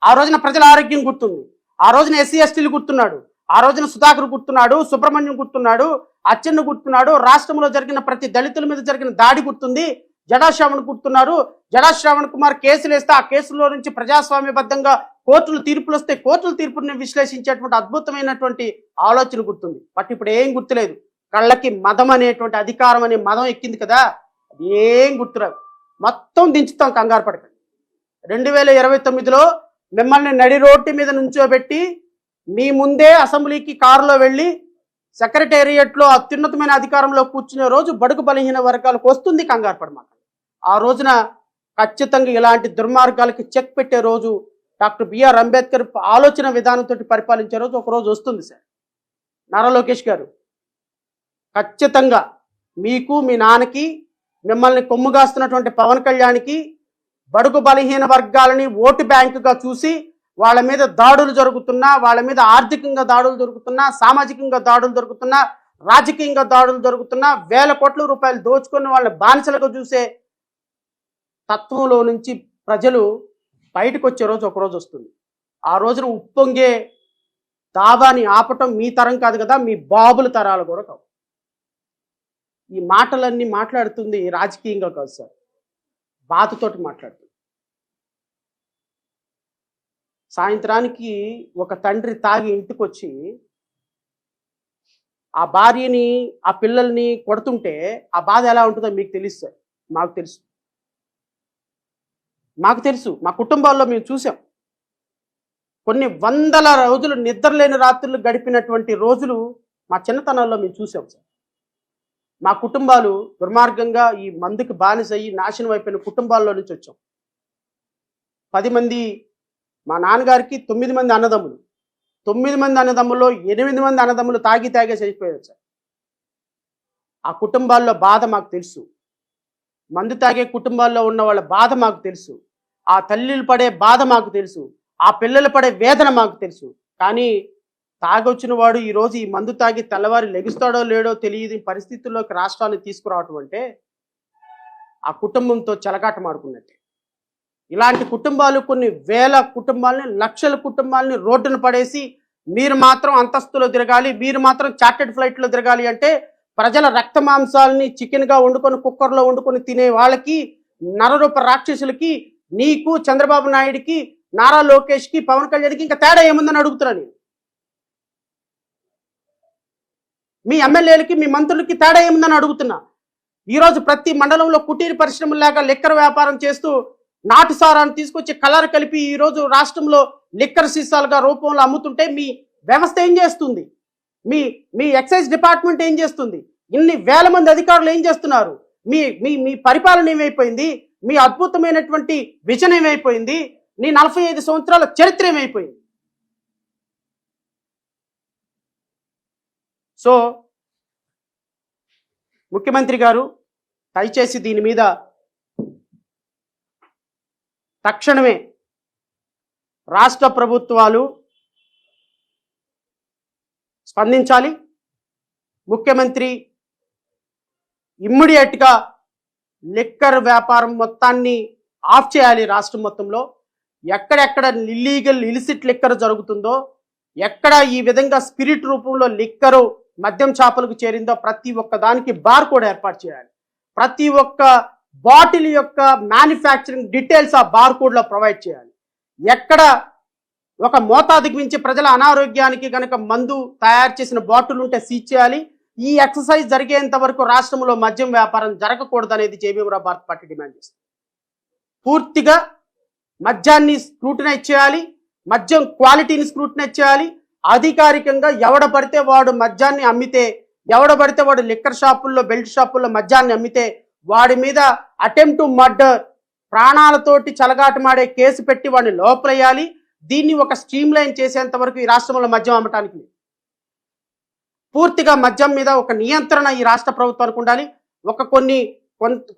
Speaker 1: ఆ రోజున ప్రజల ఆరోగ్యం గుర్తుంది, ఆ రోజున ఎస్సీ ఎస్టీలు గుర్తున్నాడు, ఆ రోజున సుధాకర్ గుర్తున్నాడు, సుబ్రహ్మణ్యం గుర్తున్నాడు, అచ్చెన్న గుర్తున్నాడు, రాష్ట్రంలో జరిగిన ప్రతి దళితుల మీద జరిగిన దాడి గుర్తుంది, జడా శ్రావణ్ గుర్తున్నారు. జడా శ్రావణ్ కుమార్ కేసులు వేస్తే ఆ కేసులో నుంచి ప్రజాస్వామ్యబద్ధంగా కోర్టులు తీర్పులు వస్తే కోర్టుల తీర్పుని విశ్లేషించేటువంటి అద్భుతమైనటువంటి ఆలోచన గుర్తుంది. బట్ ఇప్పుడు ఏం గుర్తులేదు. కళ్ళకి మదం అనేటువంటి అధికారం అనే మదం ఎక్కింది కదా, అది ఏం గుర్తురాదు. మొత్తం దించుతాం, కంగారు పడకండి. 2029లో మిమ్మల్ని నడి రోడ్డు మీద నుంచోబెట్టి మీ ముందే అసెంబ్లీకి కారులో వెళ్ళి సెక్రటేరియట్లో అత్యున్నతమైన అధికారంలో కూర్చునే రోజు బడుగు బలహీన వర్గాలకు వస్తుంది, కంగారు పడమాట. ఆ రోజున ఖచ్చితంగా ఇలాంటి దుర్మార్గాలకి చెక్ పెట్టే రోజు, డాక్టర్ బిఆర్ అంబేద్కర్ ఆలోచన విధానంతో పరిపాలించే రోజు ఒక రోజు వస్తుంది సార్. నారా లోకేష్ గారు, ఖచ్చితంగా మీకు, మీ నాన్నకి, మిమ్మల్ని కొమ్ముగాస్తున్నటువంటి పవన్ కళ్యాణ్కి బడుగు బలహీన వర్గాలని ఓటు బ్యాంకుగా చూసి వాళ్ళ మీద దాడులు జరుగుతున్నా, వాళ్ళ మీద ఆర్థికంగా దాడులు జరుగుతున్నా, సామాజికంగా దాడులు జరుగుతున్నా, రాజకీయంగా దాడులు జరుగుతున్నా, వేల కోట్ల రూపాయలు దోచుకొని వాళ్ళని బానిసలుగా చూసే తత్వంలో నుంచి ప్రజలు బయటకు వచ్చే రోజు ఒక రోజు వస్తుంది. ఆ రోజున ఉప్పొంగే దావాని ఆపటం మీ తరం కాదు కదా, మీ బాబుల తరాలు కూడా కావు. ఈ మాటలన్నీ మాట్లాడుతుంది రాజకీయంగా కాదు సార్, బాధతోటి మాట్లాడుతుంది. సాయంత్రానికి ఒక తండ్రి తాగి ఇంటికి వచ్చి ఆ భార్యని, ఆ పిల్లల్ని కొడుతుంటే ఆ బాధ ఎలా ఉంటుందో మీకు తెలుసు సార్. మాకు తెలుసు, మా కుటుంబాల్లో మేము చూసాం. కొన్ని వందల రోజులు నిద్రలేని రాత్రులు గడిపినటువంటి రోజులు మా చిన్నతనంలో మేము చూసాం సార్. మా కుటుంబాలు దుర్మార్గంగా ఈ మందుకి బానిసయ్యి నాశనం అయిపోయిన కుటుంబాల్లో నుంచి వచ్చాం. 10 మంది, మా నాన్నగారికి 9 మంది అన్నదమ్ములు. 9 మంది అన్నదమ్ముల్లో 8 మంది అన్నదమ్ములు తాగే చనిపోయారు సార్. ఆ కుటుంబాల్లో బాధ మాకు తెలుసు. మందు తాగే కుటుంబాల్లో ఉన్న వాళ్ళ బాధ మాకు తెలుసు. ఆ తల్లిలు పడే బాధ మాకు తెలుసు. ఆ పిల్లలు పడే వేదన మాకు తెలుసు. కానీ తాగొచ్చిన వాడు ఈరోజు ఈ మందు తాగి తెల్లవారి లెగుస్తాడో లేడో తెలియని పరిస్థితుల్లోకి రాష్ట్రాన్ని తీసుకురావటం అంటే ఆ కుటుంబంతో చెలగాటమాడుకున్నట్టే. ఇలాంటి కుటుంబాలు, కొన్ని వేల కుటుంబాలని, లక్షల కుటుంబాలని రోడ్డున పడేసి మీరు మాత్రం అంతస్తులో తిరగాలి, మీరు మాత్రం చార్టెడ్ ఫ్లైట్లో తిరగాలి అంటే ప్రజల రక్త మాంసాలని చికెన్గా వండుకొని కుక్కర్లో వండుకొని తినే వాళ్ళకి, నరరూప రాక్షసులకి, నీకు, చంద్రబాబు నాయుడికి, నారా లోకేష్కి, పవన్ కళ్యాణ్కి ఇంకా తేడా ఏముందని అడుగుతున్నా నేను. మీ ఎమ్మెల్యేలకి, మీ మంత్రులకి తేడా ఏముందని అడుగుతున్నా. ఈరోజు ప్రతి మండలంలో కుటీర పరిశ్రమలాగా లిక్కర్ వ్యాపారం చేస్తూ నాటు సారాన్ని తీసుకొచ్చి కలర్ కలిపి ఈరోజు రాష్ట్రంలో లిక్కర్ సీసాలుగా రూపంలో అమ్ముతుంటే మీ వ్యవస్థ ఏం చేస్తుంది? మీ మీ ఎక్సైజ్ డిపార్ట్మెంట్ ఏం చేస్తుంది? ఇన్ని వేల మంది అధికారులు ఏం చేస్తున్నారు? మీ మీ మీ పరిపాలన ఏమైపోయింది? మీ అద్భుతమైనటువంటి విజన్ ఏమైపోయింది? నీ 45 సంవత్సరాల చరిత్ర ఏమైపోయింది? సో ముఖ్యమంత్రి గారు దయచేసి దీని మీద తక్షణమే రాష్ట్ర ప్రభుత్వాలు స్పందించాలి. ముఖ్యమంత్రి ఇమ్మీడియట్గా లిక్కర్ వ్యాపారం మొత్తాన్ని ఆఫ్ చేయాలి. రాష్ట్రం మొత్తంలో ఎక్కడెక్కడ ఇలిసిట్ లిక్కర్ జరుగుతుందో, ఎక్కడ ఈ విధంగా స్పిరిట్ రూపంలో లిక్కరు మద్యం చేపలకు చేరిందో ప్రతి ఒక్క దానికి బార్ కోడ్ ఏర్పాటు చేయాలి. ప్రతి ఒక్క బాటిల్ యొక్క మ్యానుఫ్యాక్చరింగ్ డీటెయిల్స్ ఆ బార్ కోడ్లో ప్రొవైడ్ చేయాలి. ఎక్కడ ఒక మోతాదుకు మించి ప్రజల అనారోగ్యానికి గనక మందు తయారు చేసిన బాటిల్ ఉంటే సీజ్ చేయాలి. ఈ ఎక్సర్సైజ్ జరిగేంత వరకు రాష్ట్రంలో మద్యం వ్యాపారం జరగకూడదు అనేది జేబీఎం భారత్ పార్టీ డిమాండ్ చేస్తుంది. పూర్తిగా మద్యాన్ని స్క్రూటినైజ్ చేయాలి, మద్యం క్వాలిటీని స్క్రూటినైజ్ చేయాలి. అధికారికంగా ఎవడ పడితే వాడు మద్యాన్ని అమ్మితే, ఎవడ పడితే వాడు లిక్కర్ షాపుల్లో బెల్ట్ షాపుల్లో మద్యాన్ని అమ్మితే వాడి మీద అటెంప్ట్ టు మర్డర్, ప్రాణాలతోటి చెలగాటమాడే కేసు పెట్టి వాడిని లోపలేయాలి. దీన్ని ఒక స్ట్రీమ్ లైన్ చేసేంత వరకు ఈ రాష్ట్రంలో మద్యం అమ్మటానికి పూర్తిగా మద్యం మీద ఒక నియంత్రణ ఈ రాష్ట్ర ప్రభుత్వానికి ఉండాలి.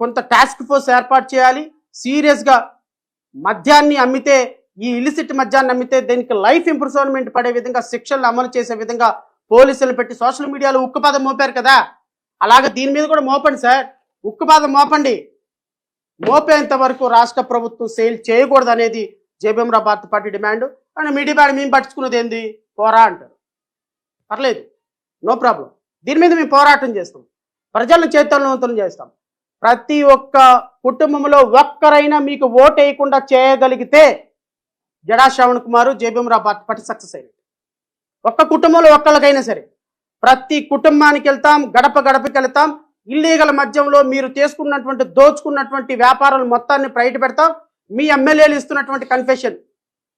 Speaker 1: కొంత టాస్క్ ఫోర్స్ ఏర్పాటు చేయాలి. సీరియస్గా మద్యాన్ని అమ్మితే, ఈ ఇలిసిట్ మద్యాన్ని అమ్మితే దీనికి లైఫ్ ఇంప్రిజన్మెంట్ పడే విధంగా శిక్షలు అమలు చేసే విధంగా పోలీసులు పెట్టి సోషల్ మీడియాలో ఉక్కుపాదం మోపారు కదా, అలాగే దీని మీద కూడా మోపండి సార్. ఉక్కుపాదం మోపండి. మోపేంత వరకు రాష్ట్ర ప్రభుత్వం సేల్ చేయకూడదు అనేది జేబీఎం భారత్ పార్టీ డిమాండ్. అని మీ డిమాండ్ మేము పట్టించుకున్నది ఏంది? పోరా అంటారు. పర్లేదు, నో ప్రాబ్లం. దీని మీద మేము పోరాటం చేస్తాం, ప్రజలను చైతన్యవంతులు చేస్తాం. ప్రతి ఒక్క కుటుంబంలో ఒక్కరైనా మీకు ఓటు వేయకుండా చేయగలిగితే Jada Shravan Kumar JBM Bharat party success అయింది. ఒక్క కుటుంబంలో ఒక్కళ్ళకైనా సరే ప్రతి కుటుంబానికి వెళ్తాం, గడప గడపకి వెళ్తాం. ఇల్లీగల్ మద్యంలో మీరు చేసుకున్నటువంటి దోచుకున్నటువంటి వ్యాపారాలు మొత్తాన్ని బయట పెడతాం. మీ ఎమ్మెల్యేలు ఇస్తున్నటువంటి కన్ఫెషన్,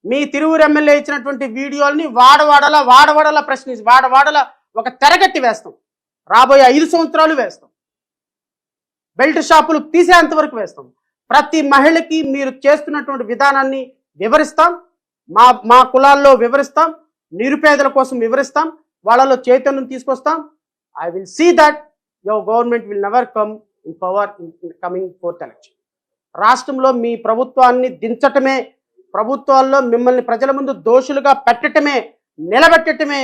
Speaker 1: మీ తిరువురు ఎమ్మెల్యే ఇచ్చినటువంటి వీడియోల్ని వాడవాడలా ప్రశ్నించి వాడవాడలా ఒక తెరగట్టి వేస్తాం. రాబోయే 5 సంవత్సరాలు వేస్తాం. బెల్ట్ షాపులు తీసేంత వరకు వేస్తాం. ప్రతి మహిళకి మీరు చేస్తున్నటువంటి విధానాన్ని వివరిస్తాం. మా కులాల్లో వివరిస్తాం, నిరుపేదల కోసం వివరిస్తాం, వాళ్ళలో చైతన్యం తీసుకొస్తాం. I will see that your government will never come in power in coming 4th election. రాష్ట్రంలో మీ ప్రభుత్వాన్ని దించటమే, ప్రభుత్వాల్లో మిమ్మల్ని ప్రజల ముందు దోషులుగా పెట్టటమే, నిలబెట్టటమే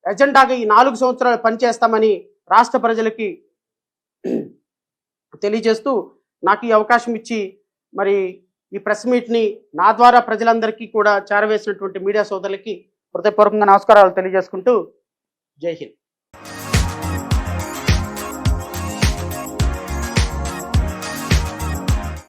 Speaker 1: ఎజెండాగా ఈ 4 సంవత్సరాలు పనిచేస్తామని రాష్ట్ర ప్రజలకి తెలియజేస్తూ, నాకు ఈ అవకాశం ఇచ్చి మరి ఈ ప్రెస్ మీట్ని నా ద్వారా ప్రజలందరికీ కూడా చేరవేసినటువంటి మీడియా సోదరులకి హృదయపూర్వకంగా నమస్కారాలు తెలియజేసుకుంటూ జై హింద్.